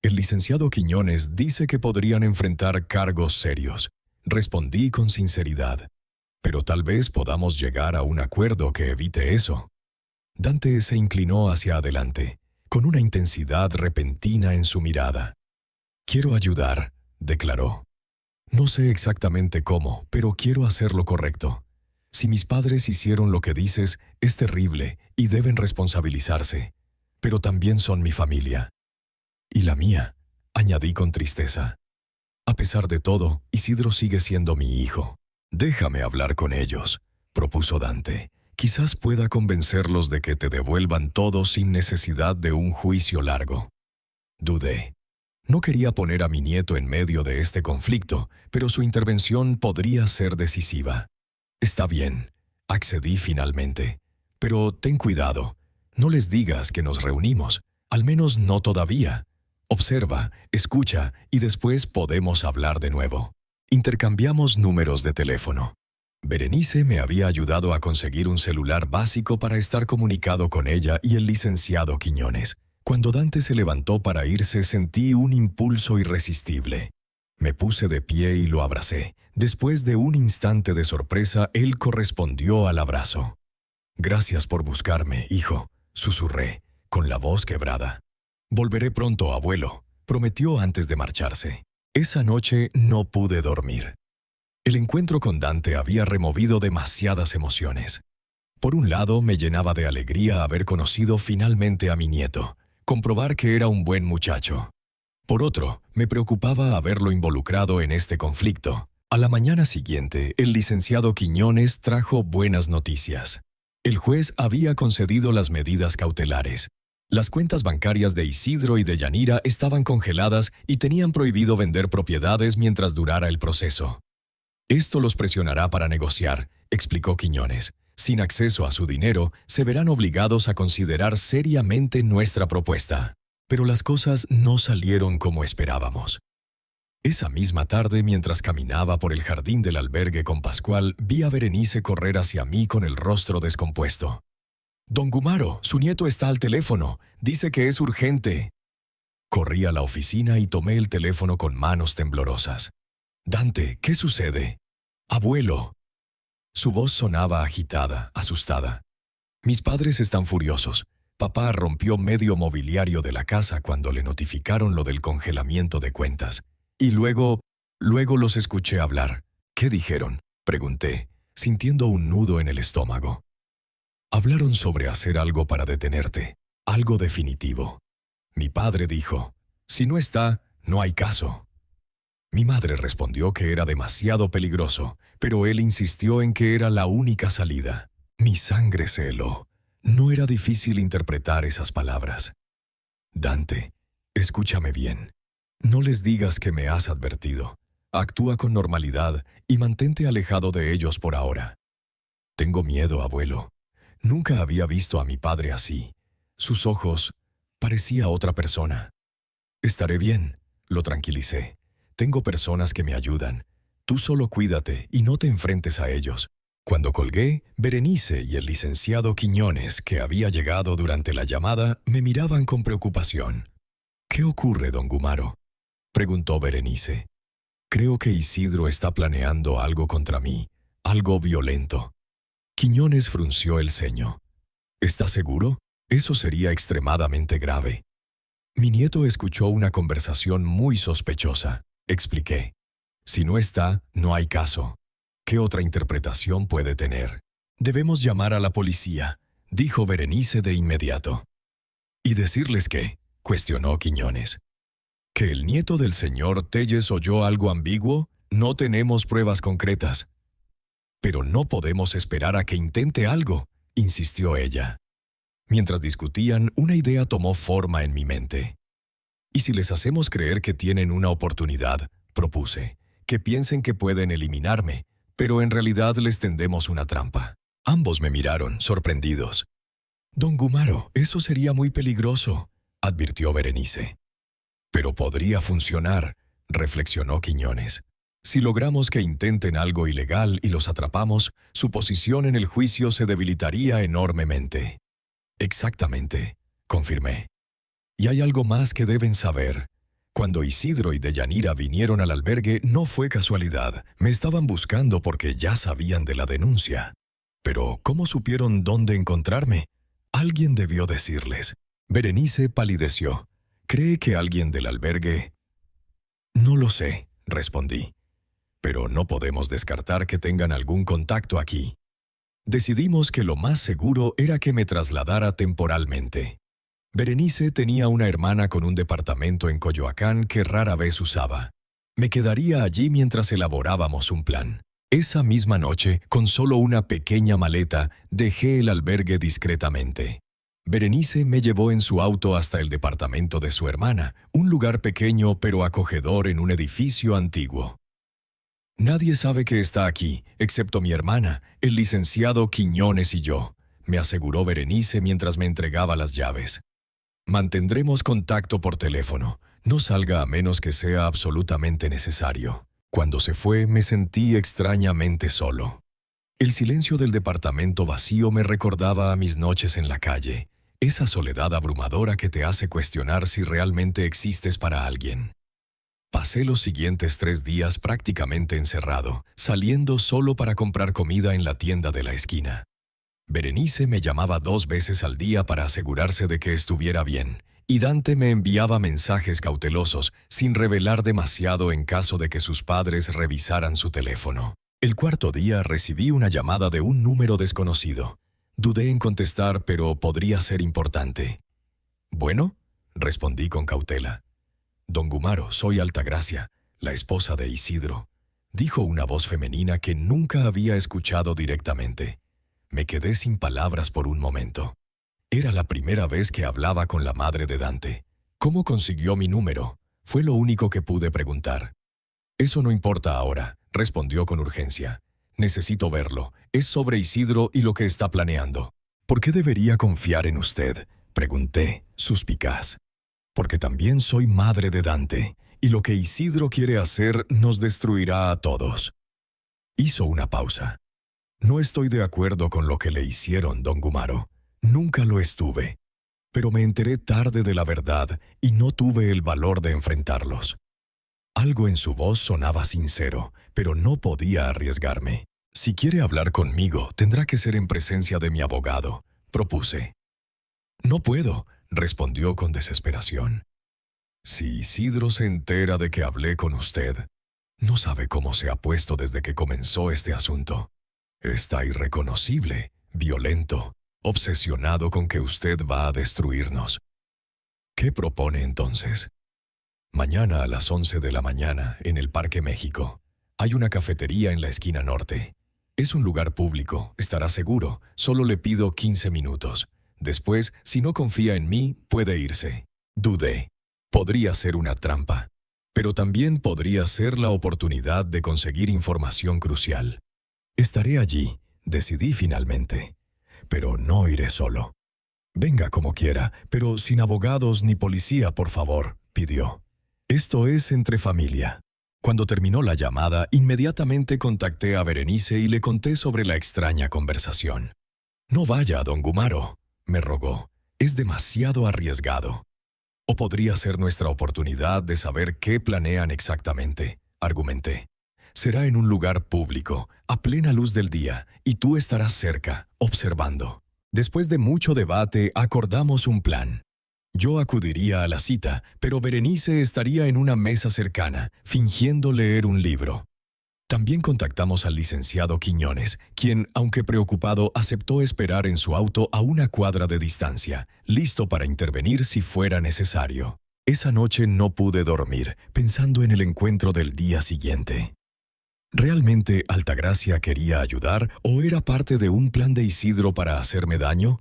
El licenciado Quiñones dice que podrían enfrentar cargos serios. Respondí con sinceridad. Pero tal vez podamos llegar a un acuerdo que evite eso. Dante se inclinó hacia adelante, con una intensidad repentina en su mirada. «Quiero ayudar», declaró. «No sé exactamente cómo, pero quiero hacer lo correcto. Si mis padres hicieron lo que dices, es terrible y deben responsabilizarse. Pero también son mi familia. Y la mía», añadí con tristeza. «A pesar de todo, Isidro sigue siendo mi hijo». «Déjame hablar con ellos», propuso Dante. «Quizás pueda convencerlos de que te devuelvan todo sin necesidad de un juicio largo». Dudé. No quería poner a mi nieto en medio de este conflicto, pero su intervención podría ser decisiva. «Está bien», accedí finalmente. «Pero ten cuidado. No les digas que nos reunimos, al menos no todavía. Observa, escucha y después podemos hablar de nuevo». Intercambiamos números de teléfono. Berenice me había ayudado a conseguir un celular básico para estar comunicado con ella y el licenciado Quiñones. Cuando Dante se levantó para irse, sentí un impulso irresistible. Me puse de pie y lo abracé. Después de un instante de sorpresa, él correspondió al abrazo. «Gracias por buscarme, hijo», susurré, con la voz quebrada. «Volveré pronto, abuelo», prometió antes de marcharse. Esa noche no pude dormir. El encuentro con Dante había removido demasiadas emociones. Por un lado, me llenaba de alegría haber conocido finalmente a mi nieto, comprobar que era un buen muchacho. Por otro, me preocupaba haberlo involucrado en este conflicto. A la mañana siguiente, el licenciado Quiñones trajo buenas noticias. El juez había concedido las medidas cautelares. Las cuentas bancarias de Isidro y de Yanira estaban congeladas y tenían prohibido vender propiedades mientras durara el proceso. «Esto los presionará para negociar», explicó Quiñones. «Sin acceso a su dinero, se verán obligados a considerar seriamente nuestra propuesta». Pero las cosas no salieron como esperábamos. Esa misma tarde, mientras caminaba por el jardín del albergue con Pascual, vi a Berenice correr hacia mí con el rostro descompuesto. «Don Gumaro, su nieto está al teléfono. Dice que es urgente». Corrí a la oficina y tomé el teléfono con manos temblorosas. «Dante, ¿qué sucede?» «Abuelo». Su voz sonaba agitada, asustada. «Mis padres están furiosos. Papá rompió medio mobiliario de la casa cuando le notificaron lo del congelamiento de cuentas. Y luego los escuché hablar». «¿Qué dijeron?», pregunté, sintiendo un nudo en el estómago. «Hablaron sobre hacer algo para detenerte, algo definitivo. Mi padre dijo, si no está, no hay caso». Mi madre respondió que era demasiado peligroso, pero él insistió en que era la única salida. Mi sangre se heló. No era difícil interpretar esas palabras. «Dante, escúchame bien. No les digas que me has advertido. Actúa con normalidad y mantente alejado de ellos por ahora». «Tengo miedo, abuelo. Nunca había visto a mi padre así. Sus ojos parecía otra persona». «Estaré bien», lo tranquilicé. «Tengo personas que me ayudan. Tú solo cuídate y no te enfrentes a ellos». Cuando colgué, Berenice y el licenciado Quiñones, que había llegado durante la llamada, me miraban con preocupación. «¿Qué ocurre, don Gumaro?», preguntó Berenice. «Creo que Isidro está planeando algo contra mí, algo violento». Quiñones frunció el ceño. «¿Estás seguro? Eso sería extremadamente grave». «Mi nieto escuchó una conversación muy sospechosa», expliqué. «Si no está, no hay caso. ¿Qué otra interpretación puede tener?». «Debemos llamar a la policía», dijo Berenice de inmediato. «¿Y decirles qué?», cuestionó Quiñones. «¿Que el nieto del señor Telles oyó algo ambiguo? No tenemos pruebas concretas». «Pero no podemos esperar a que intente algo», insistió ella. Mientras discutían, una idea tomó forma en mi mente. «¿Y si les hacemos creer que tienen una oportunidad?», propuse. «Que piensen que pueden eliminarme, pero en realidad les tendemos una trampa». Ambos me miraron, sorprendidos. «Don Gumaro, eso sería muy peligroso», advirtió Berenice. «Pero podría funcionar», reflexionó Quiñones. «Si logramos que intenten algo ilegal y los atrapamos, su posición en el juicio se debilitaría enormemente». «Exactamente», confirmé. «Y hay algo más que deben saber. Cuando Isidro y Deyanira vinieron al albergue no fue casualidad. Me estaban buscando porque ya sabían de la denuncia. Pero, ¿cómo supieron dónde encontrarme? Alguien debió decirles». Berenice palideció. «¿Cree que alguien del albergue?» «No lo sé», respondí. «Pero no podemos descartar que tengan algún contacto aquí». Decidimos que lo más seguro era que me trasladara temporalmente. Berenice tenía una hermana con un departamento en Coyoacán que rara vez usaba. Me quedaría allí mientras elaborábamos un plan. Esa misma noche, con solo una pequeña maleta, dejé el albergue discretamente. Berenice me llevó en su auto hasta el departamento de su hermana, un lugar pequeño pero acogedor en un edificio antiguo. «Nadie sabe que está aquí, excepto mi hermana, el licenciado Quiñones y yo», me aseguró Berenice mientras me entregaba las llaves. «Mantendremos contacto por teléfono. No salga a menos que sea absolutamente necesario». Cuando se fue, me sentí extrañamente solo. El silencio del departamento vacío me recordaba a mis noches en la calle, esa soledad abrumadora que te hace cuestionar si realmente existes para alguien. Pasé los siguientes 3 días prácticamente encerrado, saliendo solo para comprar comida en la tienda de la esquina. Berenice me llamaba 2 veces al día para asegurarse de que estuviera bien, y Dante me enviaba mensajes cautelosos, sin revelar demasiado en caso de que sus padres revisaran su teléfono. El 4.º día recibí una llamada de un número desconocido. Dudé en contestar, pero podría ser importante. «¿Bueno?», respondí con cautela. «Don Gumaro, soy Altagracia, la esposa de Isidro», dijo una voz femenina que nunca había escuchado directamente. Me quedé sin palabras por un momento. Era la primera vez que hablaba con la madre de Dante. «¿Cómo consiguió mi número?», fue lo único que pude preguntar. «Eso no importa ahora», respondió con urgencia. «Necesito verlo. Es sobre Isidro y lo que está planeando». «¿Por qué debería confiar en usted?», pregunté, suspicaz. «Porque también soy madre de Dante, y lo que Isidro quiere hacer nos destruirá a todos». Hizo una pausa. «No estoy de acuerdo con lo que le hicieron, don Gumaro. Nunca lo estuve. Pero me enteré tarde de la verdad y no tuve el valor de enfrentarlos». Algo en su voz sonaba sincero, pero no podía arriesgarme. «Si quiere hablar conmigo, tendrá que ser en presencia de mi abogado», propuse. «No puedo», respondió con desesperación. «Si Isidro se entera de que hablé con usted, no sabe cómo se ha puesto desde que comenzó este asunto. Está irreconocible, violento, obsesionado con que usted va a destruirnos». «¿Qué propone entonces?». «Mañana a las 11 de la mañana, en el Parque México. Hay una cafetería en la esquina norte. Es un lugar público, estará seguro. Solo le pido 15 minutos. Después, si no confía en mí, puede irse». Dudé. Podría ser una trampa, pero también podría ser la oportunidad de conseguir información crucial. «Estaré allí», decidí finalmente. «Pero no iré solo». «Venga como quiera, pero sin abogados ni policía, por favor», pidió. «Esto es entre familia». Cuando terminó la llamada, inmediatamente contacté a Berenice y le conté sobre la extraña conversación. «No vaya, don Gumaro», me rogó. «Es demasiado arriesgado». «O podría ser nuestra oportunidad de saber qué planean exactamente», argumenté. «Será en un lugar público, a plena luz del día, y tú estarás cerca, observando». Después de mucho debate, acordamos un plan. Yo acudiría a la cita, pero Berenice estaría en una mesa cercana, fingiendo leer un libro. También contactamos al licenciado Quiñones, quien, aunque preocupado, aceptó esperar en su auto a una cuadra de distancia, listo para intervenir si fuera necesario. Esa noche no pude dormir, pensando en el encuentro del día siguiente. ¿Realmente Altagracia quería ayudar o era parte de un plan de Isidro para hacerme daño?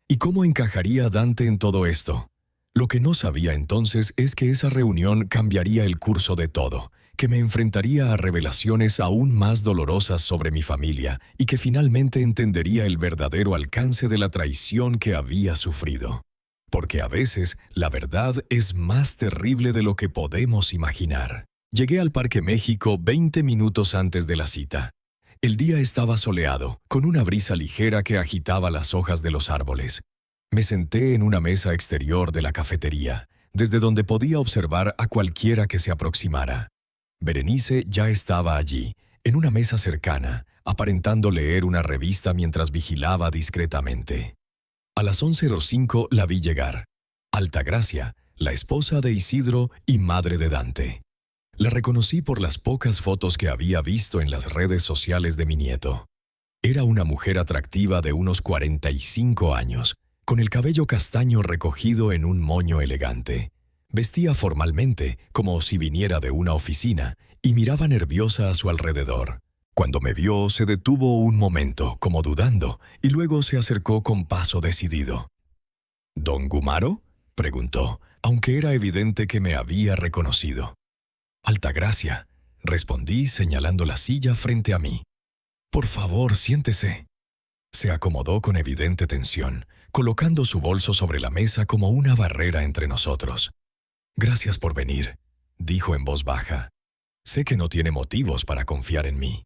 ¿Y cómo encajaría Dante en todo esto? Lo que no sabía entonces es que esa reunión cambiaría el curso de todo, que me enfrentaría a revelaciones aún más dolorosas sobre mi familia y que finalmente entendería el verdadero alcance de la traición que había sufrido. Porque a veces la verdad es más terrible de lo que podemos imaginar. Llegué al Parque México 20 minutos antes de la cita. El día estaba soleado, con una brisa ligera que agitaba las hojas de los árboles. Me senté en una mesa exterior de la cafetería, desde donde podía observar a cualquiera que se aproximara. Berenice ya estaba allí, en una mesa cercana, aparentando leer una revista mientras vigilaba discretamente. A las 11:05 la vi llegar. Altagracia, la esposa de Isidro y madre de Dante. La reconocí por las pocas fotos que había visto en las redes sociales de mi nieto. Era una mujer atractiva de unos 45 años, con el cabello castaño recogido en un moño elegante. Vestía formalmente, como si viniera de una oficina, y miraba nerviosa a su alrededor. Cuando me vio, se detuvo un momento, como dudando, y luego se acercó con paso decidido. «¿Don Gumaro?», preguntó, aunque era evidente que me había reconocido. «Altagracia», respondí señalando la silla frente a mí. «Por favor, siéntese». Se acomodó con evidente tensión, colocando su bolso sobre la mesa como una barrera entre nosotros. «Gracias por venir», dijo en voz baja. «Sé que no tiene motivos para confiar en mí».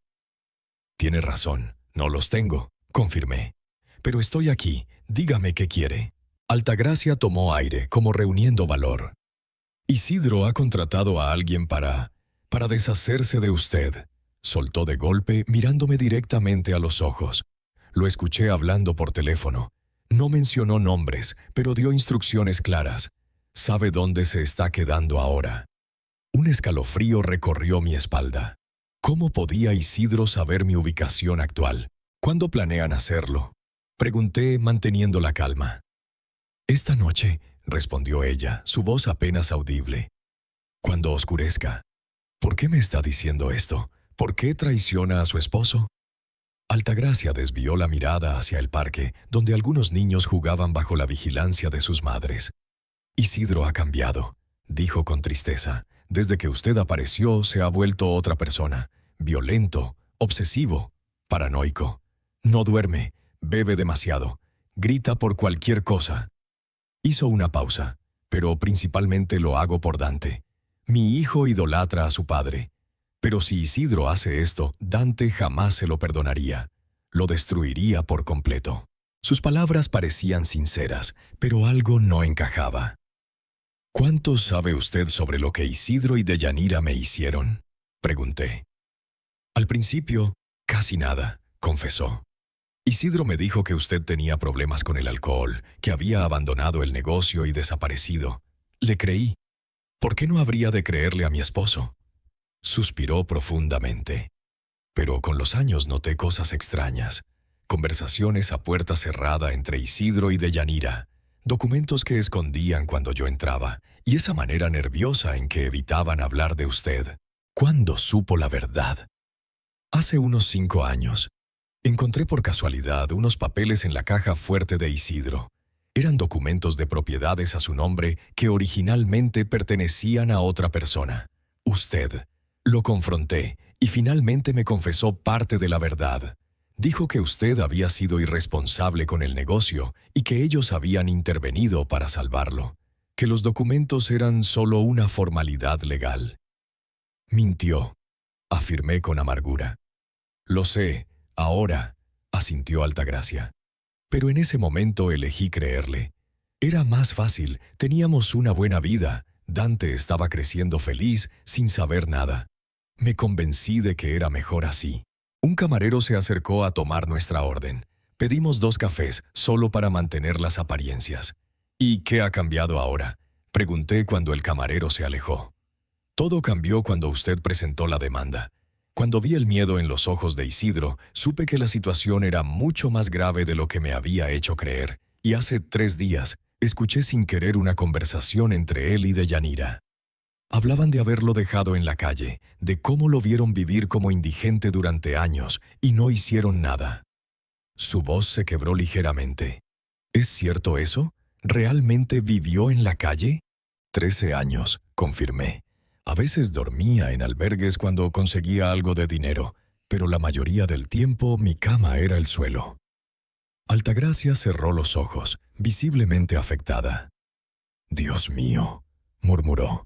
«Tiene razón, no los tengo», confirmé. «Pero estoy aquí, dígame qué quiere». Altagracia tomó aire, como reuniendo valor. «Isidro ha contratado a alguien para deshacerse de usted», soltó de golpe, mirándome directamente a los ojos. Lo escuché hablando por teléfono. No mencionó nombres, pero dio instrucciones claras. Sabe dónde se está quedando ahora. Un escalofrío recorrió mi espalda. ¿Cómo podía Isidro saber mi ubicación actual? ¿Cuándo planean hacerlo? Pregunté, manteniendo la calma. «Esta noche», respondió ella, su voz apenas audible. «Cuando oscurezca». «¿Por qué me está diciendo esto? ¿Por qué traiciona a su esposo?» Altagracia desvió la mirada hacia el parque, donde algunos niños jugaban bajo la vigilancia de sus madres. «Isidro ha cambiado», dijo con tristeza. «Desde que usted apareció, se ha vuelto otra persona. Violento, obsesivo, paranoico. No duerme, bebe demasiado, grita por cualquier cosa». Hizo una pausa, «pero principalmente lo hago por Dante. Mi hijo idolatra a su padre. Pero si Isidro hace esto, Dante jamás se lo perdonaría. Lo destruiría por completo». Sus palabras parecían sinceras, pero algo no encajaba. «¿Cuánto sabe usted sobre lo que Isidro y Deyanira me hicieron?», pregunté. «Al principio, casi nada», confesó. «Isidro me dijo que usted tenía problemas con el alcohol, que había abandonado el negocio y desaparecido. Le creí. ¿Por qué no habría de creerle a mi esposo?». Suspiró profundamente. Pero con los años noté cosas extrañas. Conversaciones a puerta cerrada entre Isidro y Deyanira. Documentos que escondían cuando yo entraba, y esa manera nerviosa en que evitaban hablar de usted. ¿Cuándo supo la verdad? Hace unos 5 años. Encontré por casualidad unos papeles en la caja fuerte de Isidro. Eran documentos de propiedades a su nombre que originalmente pertenecían a otra persona. Usted. Lo confronté y finalmente me confesó parte de la verdad. Dijo que usted había sido irresponsable con el negocio y que ellos habían intervenido para salvarlo, que los documentos eran solo una formalidad legal. Mintió, afirmé con amargura. «Lo sé, ahora», asintió Altagracia. «Pero en ese momento elegí creerle. Era más fácil, teníamos una buena vida, Dante estaba creciendo feliz sin saber nada. Me convencí de que era mejor así». Un camarero se acercó a tomar nuestra orden. Pedimos 2 cafés, solo para mantener las apariencias. «¿Y qué ha cambiado ahora?», pregunté cuando el camarero se alejó. «Todo cambió cuando usted presentó la demanda. Cuando vi el miedo en los ojos de Isidro, supe que la situación era mucho más grave de lo que me había hecho creer, y hace 3 días escuché sin querer una conversación entre él y Deyanira. Hablaban de haberlo dejado en la calle, de cómo lo vieron vivir como indigente durante años y no hicieron nada». Su voz se quebró ligeramente. «¿Es cierto eso? ¿Realmente vivió en la calle?». 13 años, confirmé. A veces dormía en albergues cuando conseguía algo de dinero, pero la mayoría del tiempo mi cama era el suelo. Altagracia cerró los ojos, visiblemente afectada. «Dios mío», murmuró,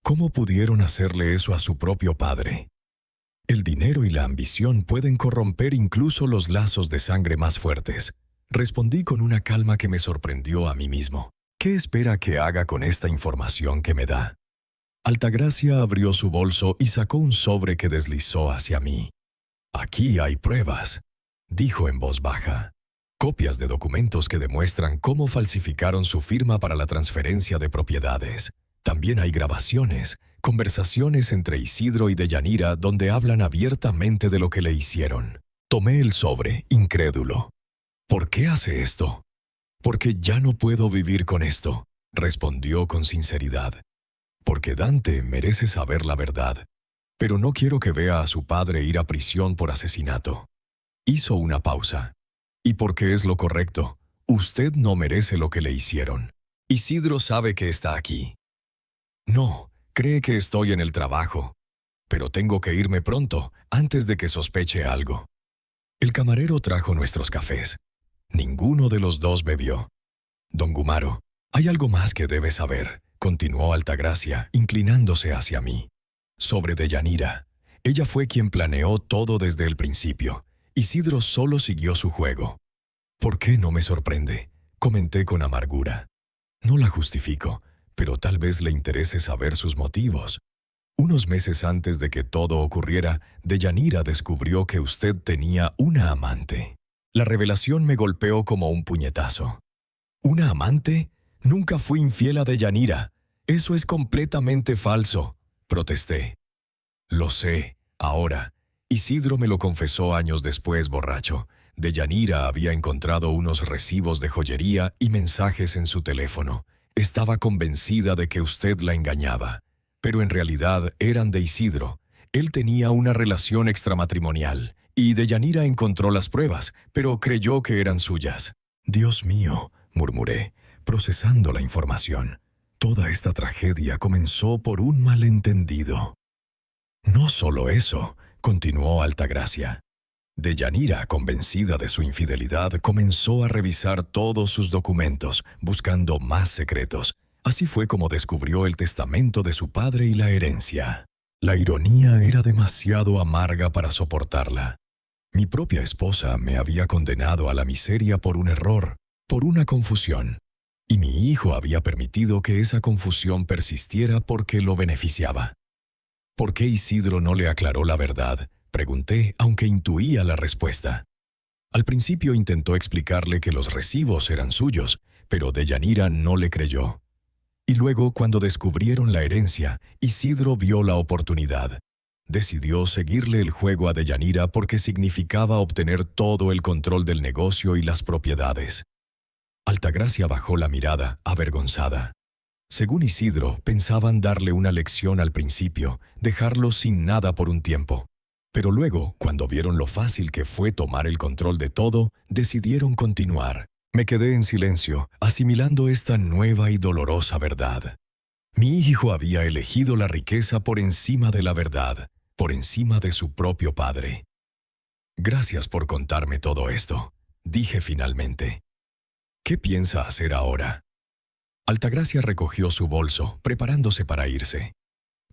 «¿cómo pudieron hacerle eso a su propio padre?» El dinero y la ambición pueden corromper incluso los lazos de sangre más fuertes. Respondí con una calma que me sorprendió a mí mismo. ¿Qué espera que haga con esta información que me da? Altagracia abrió su bolso y sacó un sobre que deslizó hacia mí. «Aquí hay pruebas», dijo en voz baja. «Copias de documentos que demuestran cómo falsificaron su firma para la transferencia de propiedades. También hay grabaciones, conversaciones entre Isidro y Deyanira donde hablan abiertamente de lo que le hicieron». Tomé el sobre, incrédulo. «¿Por qué hace esto?» «Porque ya no puedo vivir con esto», respondió con sinceridad. «Porque Dante merece saber la verdad, pero no quiero que vea a su padre ir a prisión por asesinato». Hizo una pausa. «Y porque es lo correcto, usted no merece lo que le hicieron. Isidro sabe que está aquí». «No, cree que estoy en el trabajo, pero tengo que irme pronto, antes de que sospeche algo». El camarero trajo nuestros cafés. Ninguno de los dos bebió. «Don Gumaro, hay algo más que debe saber», continuó Altagracia, inclinándose hacia mí. «Sobre Deyanira. Ella fue quien planeó todo desde el principio. Isidro solo siguió su juego». «¿Por qué no me sorprende?», comenté con amargura. «No la justifico, pero tal vez le interese saber sus motivos. Unos meses antes de que todo ocurriera, Deyanira descubrió que usted tenía una amante». La revelación me golpeó como un puñetazo. «¿Una amante? Nunca fui infiel a Deyanira. Eso es completamente falso», protesté. «Lo sé, ahora. Isidro me lo confesó años después, borracho. Deyanira había encontrado unos recibos de joyería y mensajes en su teléfono. Estaba convencida de que usted la engañaba, pero en realidad eran de Isidro. Él tenía una relación extramatrimonial, y Deyanira encontró las pruebas, pero creyó que eran suyas». «Dios mío», murmuré, procesando la información. «Toda esta tragedia comenzó por un malentendido». «No solo eso», continuó Altagracia. «Deyanira, convencida de su infidelidad, comenzó a revisar todos sus documentos, buscando más secretos. Así fue como descubrió el testamento de su padre y la herencia. La ironía era demasiado amarga para soportarla. Mi propia esposa me había condenado a la miseria por un error, por una confusión. Y mi hijo había permitido que esa confusión persistiera porque lo beneficiaba». «¿Por qué Isidro no le aclaró la verdad?», pregunté, aunque intuía la respuesta. Al principio intentó explicarle que los recibos eran suyos, pero Deyanira no le creyó. Y luego, cuando descubrieron la herencia, Isidro vio la oportunidad. Decidió seguirle el juego a Deyanira porque significaba obtener todo el control del negocio y las propiedades. Altagracia bajó la mirada, avergonzada. Según Isidro, pensaban darle una lección al principio, dejarlo sin nada por un tiempo. Pero luego, cuando vieron lo fácil que fue tomar el control de todo, decidieron continuar. Me quedé en silencio, asimilando esta nueva y dolorosa verdad. Mi hijo había elegido la riqueza por encima de la verdad, por encima de su propio padre. «Gracias por contarme todo esto», dije finalmente. «¿Qué piensa hacer ahora?» Altagracia recogió su bolso, preparándose para irse.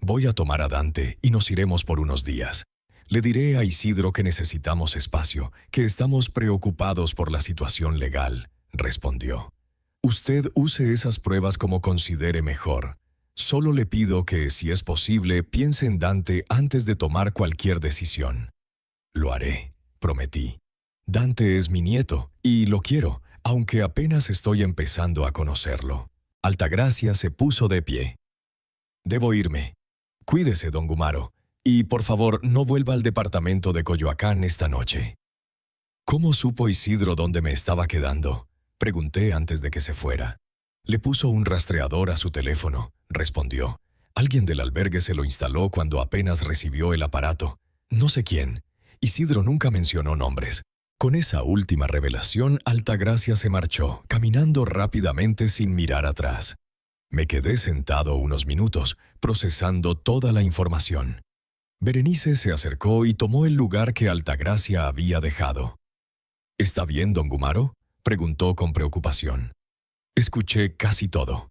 «Voy a tomar a Dante y nos iremos por unos días. Le diré a Isidro que necesitamos espacio, que estamos preocupados por la situación legal», respondió. «Usted use esas pruebas como considere mejor. Solo le pido que, si es posible, piense en Dante antes de tomar cualquier decisión». «Lo haré», prometí. «Dante es mi nieto, y lo quiero, aunque apenas estoy empezando a conocerlo». Altagracia se puso de pie. «Debo irme. Cuídese, don Gumaro. Y, por favor, no vuelva al departamento de Coyoacán esta noche». «¿Cómo supo Isidro dónde me estaba quedando?», pregunté antes de que se fuera. «Le puso un rastreador a su teléfono», respondió. «Alguien del albergue se lo instaló cuando apenas recibió el aparato. No sé quién. Isidro nunca mencionó nombres». Con esa última revelación, Altagracia se marchó, caminando rápidamente sin mirar atrás. Me quedé sentado unos minutos, procesando toda la información. Berenice se acercó y tomó el lugar que Altagracia había dejado. ¿Está bien, don Gumaro?, preguntó con preocupación. Escuché casi todo.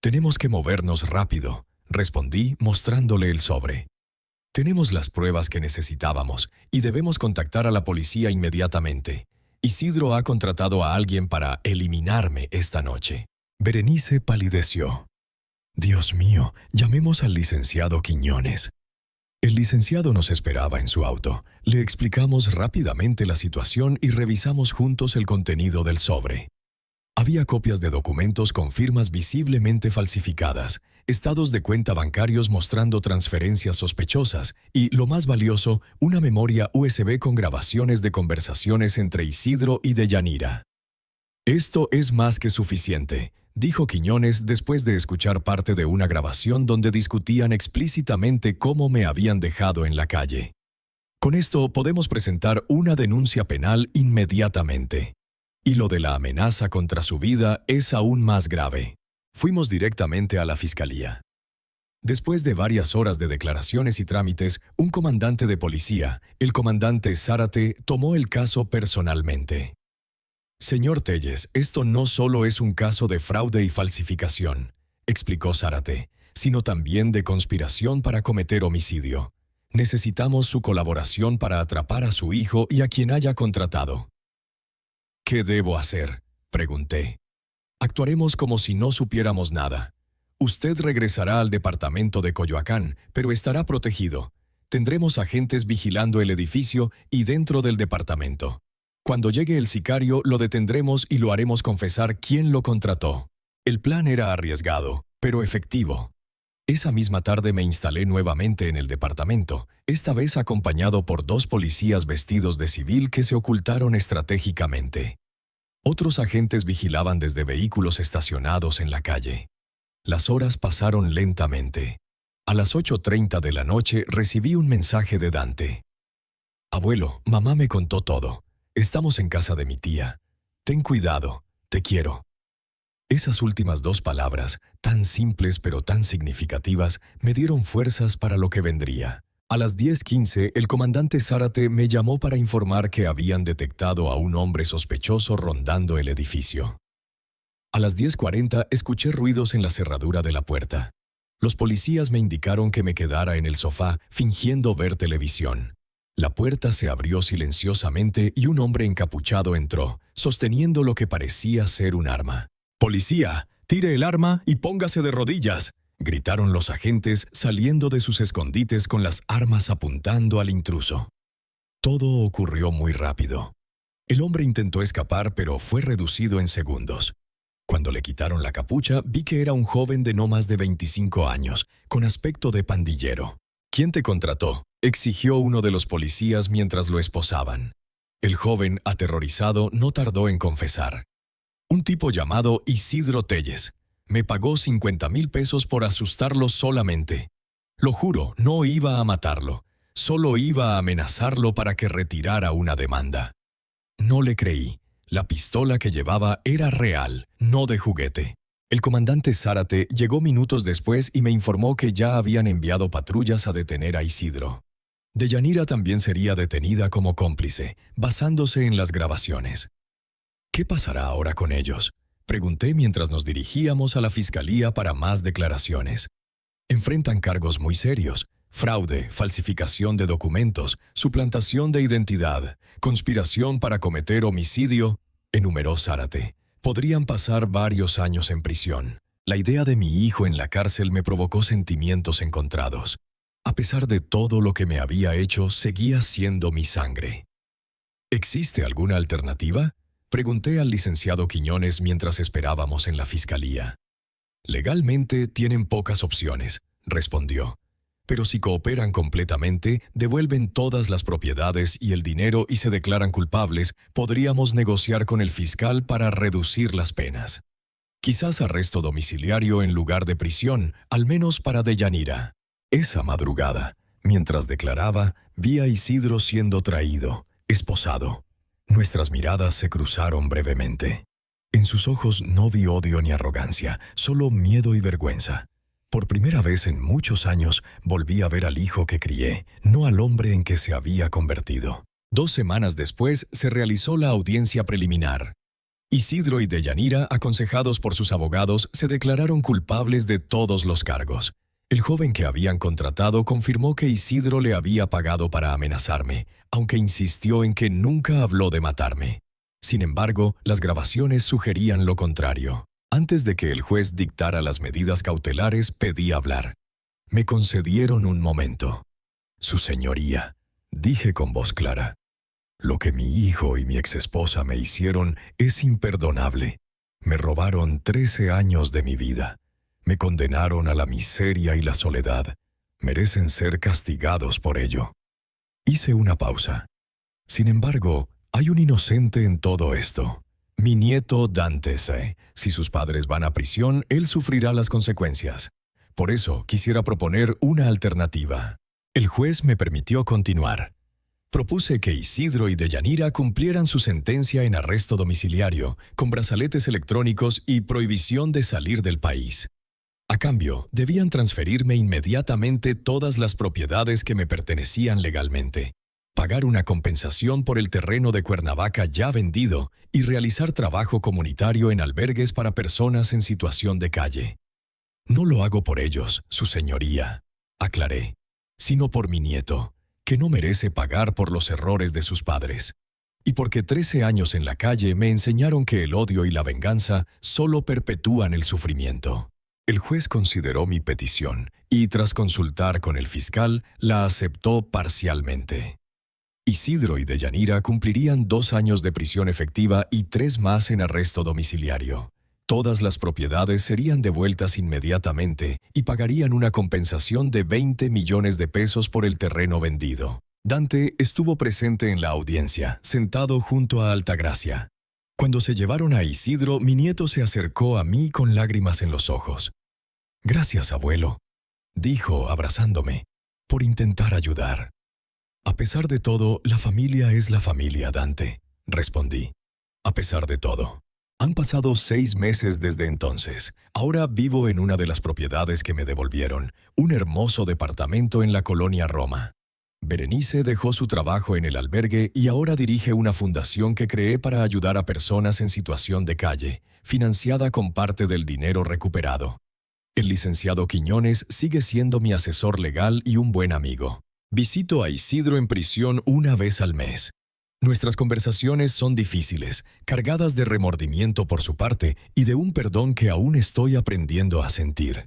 Tenemos que movernos rápido, respondí mostrándole el sobre. Tenemos las pruebas que necesitábamos y debemos contactar a la policía inmediatamente. Isidro ha contratado a alguien para eliminarme esta noche. Berenice palideció. Dios mío, llamemos al licenciado Quiñones. El licenciado nos esperaba en su auto. Le explicamos rápidamente la situación y revisamos juntos el contenido del sobre. Había copias de documentos con firmas visiblemente falsificadas, estados de cuenta bancarios mostrando transferencias sospechosas y, lo más valioso, una memoria USB con grabaciones de conversaciones entre Isidro y Deyanira. «Esto es más que suficiente», dijo Quiñones después de escuchar parte de una grabación donde discutían explícitamente cómo me habían dejado en la calle. «Con esto podemos presentar una denuncia penal inmediatamente. Y lo de la amenaza contra su vida es aún más grave». Fuimos directamente a la fiscalía. Después de varias horas de declaraciones y trámites, un comandante de policía, el comandante Zárate, tomó el caso personalmente. «Señor Telles, esto no solo es un caso de fraude y falsificación», explicó Zárate, «sino también de conspiración para cometer homicidio. Necesitamos su colaboración para atrapar a su hijo y a quien haya contratado». «¿Qué debo hacer?», pregunté. «Actuaremos como si no supiéramos nada. Usted regresará al departamento de Coyoacán, pero estará protegido. Tendremos agentes vigilando el edificio y dentro del departamento. Cuando llegue el sicario, lo detendremos y lo haremos confesar quién lo contrató». El plan era arriesgado, pero efectivo. Esa misma tarde me instalé nuevamente en el departamento, esta vez acompañado por 2 policías vestidos de civil que se ocultaron estratégicamente. Otros agentes vigilaban desde vehículos estacionados en la calle. Las horas pasaron lentamente. A las 8:30 de la noche recibí un mensaje de Dante. «Abuelo, mamá me contó todo. Estamos en casa de mi tía. Ten cuidado, te quiero». Esas últimas 2 palabras, tan simples pero tan significativas, me dieron fuerzas para lo que vendría. A las 10:15, el comandante Zárate me llamó para informar que habían detectado a un hombre sospechoso rondando el edificio. A las 10:40 escuché ruidos en la cerradura de la puerta. Los policías me indicaron que me quedara en el sofá, fingiendo ver televisión. La puerta se abrió silenciosamente y un hombre encapuchado entró, sosteniendo lo que parecía ser un arma. «Policía, tire el arma y póngase de rodillas», gritaron los agentes saliendo de sus escondites con las armas apuntando al intruso. Todo ocurrió muy rápido. El hombre intentó escapar, pero fue reducido en segundos. Cuando le quitaron la capucha, vi que era un joven de no más de 25 años, con aspecto de pandillero. «¿Quién te contrató?», exigió uno de los policías mientras lo esposaban. El joven, aterrorizado, no tardó en confesar. «Un tipo llamado Isidro Telles. Me pagó 50,000 pesos por asustarlo solamente. Lo juro, no iba a matarlo. Solo iba a amenazarlo para que retirara una demanda». No le creí. La pistola que llevaba era real, no de juguete. El comandante Zárate llegó minutos después y me informó que ya habían enviado patrullas a detener a Isidro. Deyanira también sería detenida como cómplice, basándose en las grabaciones. «¿Qué pasará ahora con ellos?», pregunté mientras nos dirigíamos a la fiscalía para más declaraciones. «Enfrentan cargos muy serios: fraude, falsificación de documentos, suplantación de identidad, conspiración para cometer homicidio», enumeró Zárate. «Podrían pasar varios años en prisión». La idea de mi hijo en la cárcel me provocó sentimientos encontrados. A pesar de todo lo que me había hecho, seguía siendo mi sangre. «¿Existe alguna alternativa?», pregunté al licenciado Quiñones mientras esperábamos en la fiscalía. «Legalmente tienen pocas opciones», respondió. «Pero si cooperan completamente, devuelven todas las propiedades y el dinero y se declaran culpables, podríamos negociar con el fiscal para reducir las penas. Quizás arresto domiciliario en lugar de prisión, al menos para Deyanira». Esa madrugada, mientras declaraba, vi a Isidro siendo traído, esposado. Nuestras miradas se cruzaron brevemente. En sus ojos no vi odio ni arrogancia, solo miedo y vergüenza. Por primera vez en muchos años volví a ver al hijo que crié, no al hombre en que se había convertido. 2 semanas después se realizó la audiencia preliminar. Isidro y Deyanira, aconsejados por sus abogados, se declararon culpables de todos los cargos. El joven que habían contratado confirmó que Isidro le había pagado para amenazarme, aunque insistió en que nunca habló de matarme. Sin embargo, las grabaciones sugerían lo contrario. Antes de que el juez dictara las medidas cautelares, pedí hablar. Me concedieron un momento. «Su señoría», dije con voz clara, «lo que mi hijo y mi exesposa me hicieron es imperdonable. Me robaron 13 años de mi vida. Me condenaron a la miseria y la soledad. Merecen ser castigados por ello». Hice una pausa. Sin embargo, hay un inocente en todo esto. Mi nieto Dante C. Si sus padres van a prisión, él sufrirá las consecuencias. Por eso quisiera proponer una alternativa. El juez me permitió continuar. Propuse que Isidro y Deyanira cumplieran su sentencia en arresto domiciliario, con brazaletes electrónicos y prohibición de salir del país. A cambio, debían transferirme inmediatamente todas las propiedades que me pertenecían legalmente, pagar una compensación por el terreno de Cuernavaca ya vendido y realizar trabajo comunitario en albergues para personas en situación de calle. «No lo hago por ellos, su señoría», aclaré, «sino por mi nieto, que no merece pagar por los errores de sus padres. Y porque 13 años en la calle me enseñaron que el odio y la venganza solo perpetúan el sufrimiento». El juez consideró mi petición y, tras consultar con el fiscal, la aceptó parcialmente. Isidro y Deyanira cumplirían 2 años de prisión efectiva y 3 más en arresto domiciliario. Todas las propiedades serían devueltas inmediatamente y pagarían una compensación de 20 millones de pesos por el terreno vendido. Dante estuvo presente en la audiencia, sentado junto a Altagracia. Cuando se llevaron a Isidro, mi nieto se acercó a mí con lágrimas en los ojos. «Gracias, abuelo», dijo, abrazándome, «por intentar ayudar». «A pesar de todo, la familia es la familia, Dante», respondí. «A pesar de todo. Han pasado 6 meses desde entonces. Ahora vivo en una de las propiedades que me devolvieron, un hermoso departamento en la colonia Roma. Berenice dejó su trabajo en el albergue y ahora dirige una fundación que creé para ayudar a personas en situación de calle, financiada con parte del dinero recuperado. El licenciado Quiñones sigue siendo mi asesor legal y un buen amigo. Visito a Isidro en prisión una vez al mes. Nuestras conversaciones son difíciles, cargadas de remordimiento por su parte y de un perdón que aún estoy aprendiendo a sentir.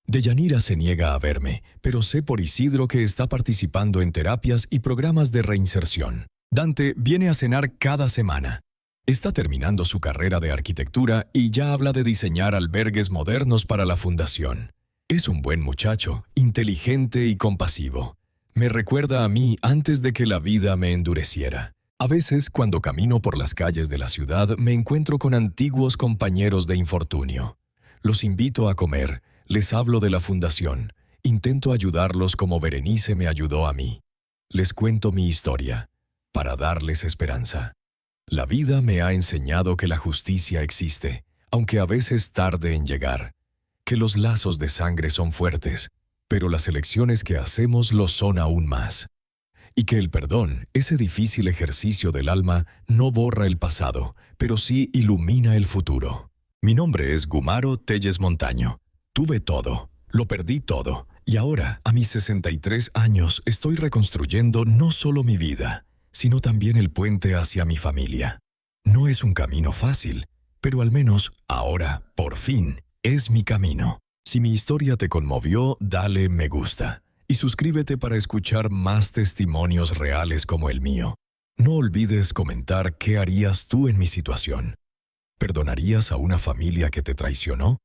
Deyanira se niega a verme, pero sé por Isidro que está participando en terapias y programas de reinserción. Dante viene a cenar cada semana. Está terminando su carrera de arquitectura y ya habla de diseñar albergues modernos para la fundación. Es un buen muchacho, inteligente y compasivo. Me recuerda a mí antes de que la vida me endureciera. A veces, cuando camino por las calles de la ciudad, me encuentro con antiguos compañeros de infortunio. Los invito a comer, les hablo de la fundación, intento ayudarlos como Berenice me ayudó a mí. Les cuento mi historia, para darles esperanza. La vida me ha enseñado que la justicia existe, aunque a veces tarde en llegar, que los lazos de sangre son fuertes, pero las elecciones que hacemos lo son aún más. Y que el perdón, ese difícil ejercicio del alma, no borra el pasado, pero sí ilumina el futuro. Mi nombre es Gumaro Telles Montaño. Tuve todo, lo perdí todo, y ahora, a mis 63 años, estoy reconstruyendo no solo mi vida, sino también el puente hacia mi familia. No es un camino fácil, pero al menos, ahora, por fin, es mi camino. Si mi historia te conmovió, dale me gusta y suscríbete para escuchar más testimonios reales como el mío. No olvides comentar qué harías tú en mi situación. ¿Perdonarías a una familia que te traicionó?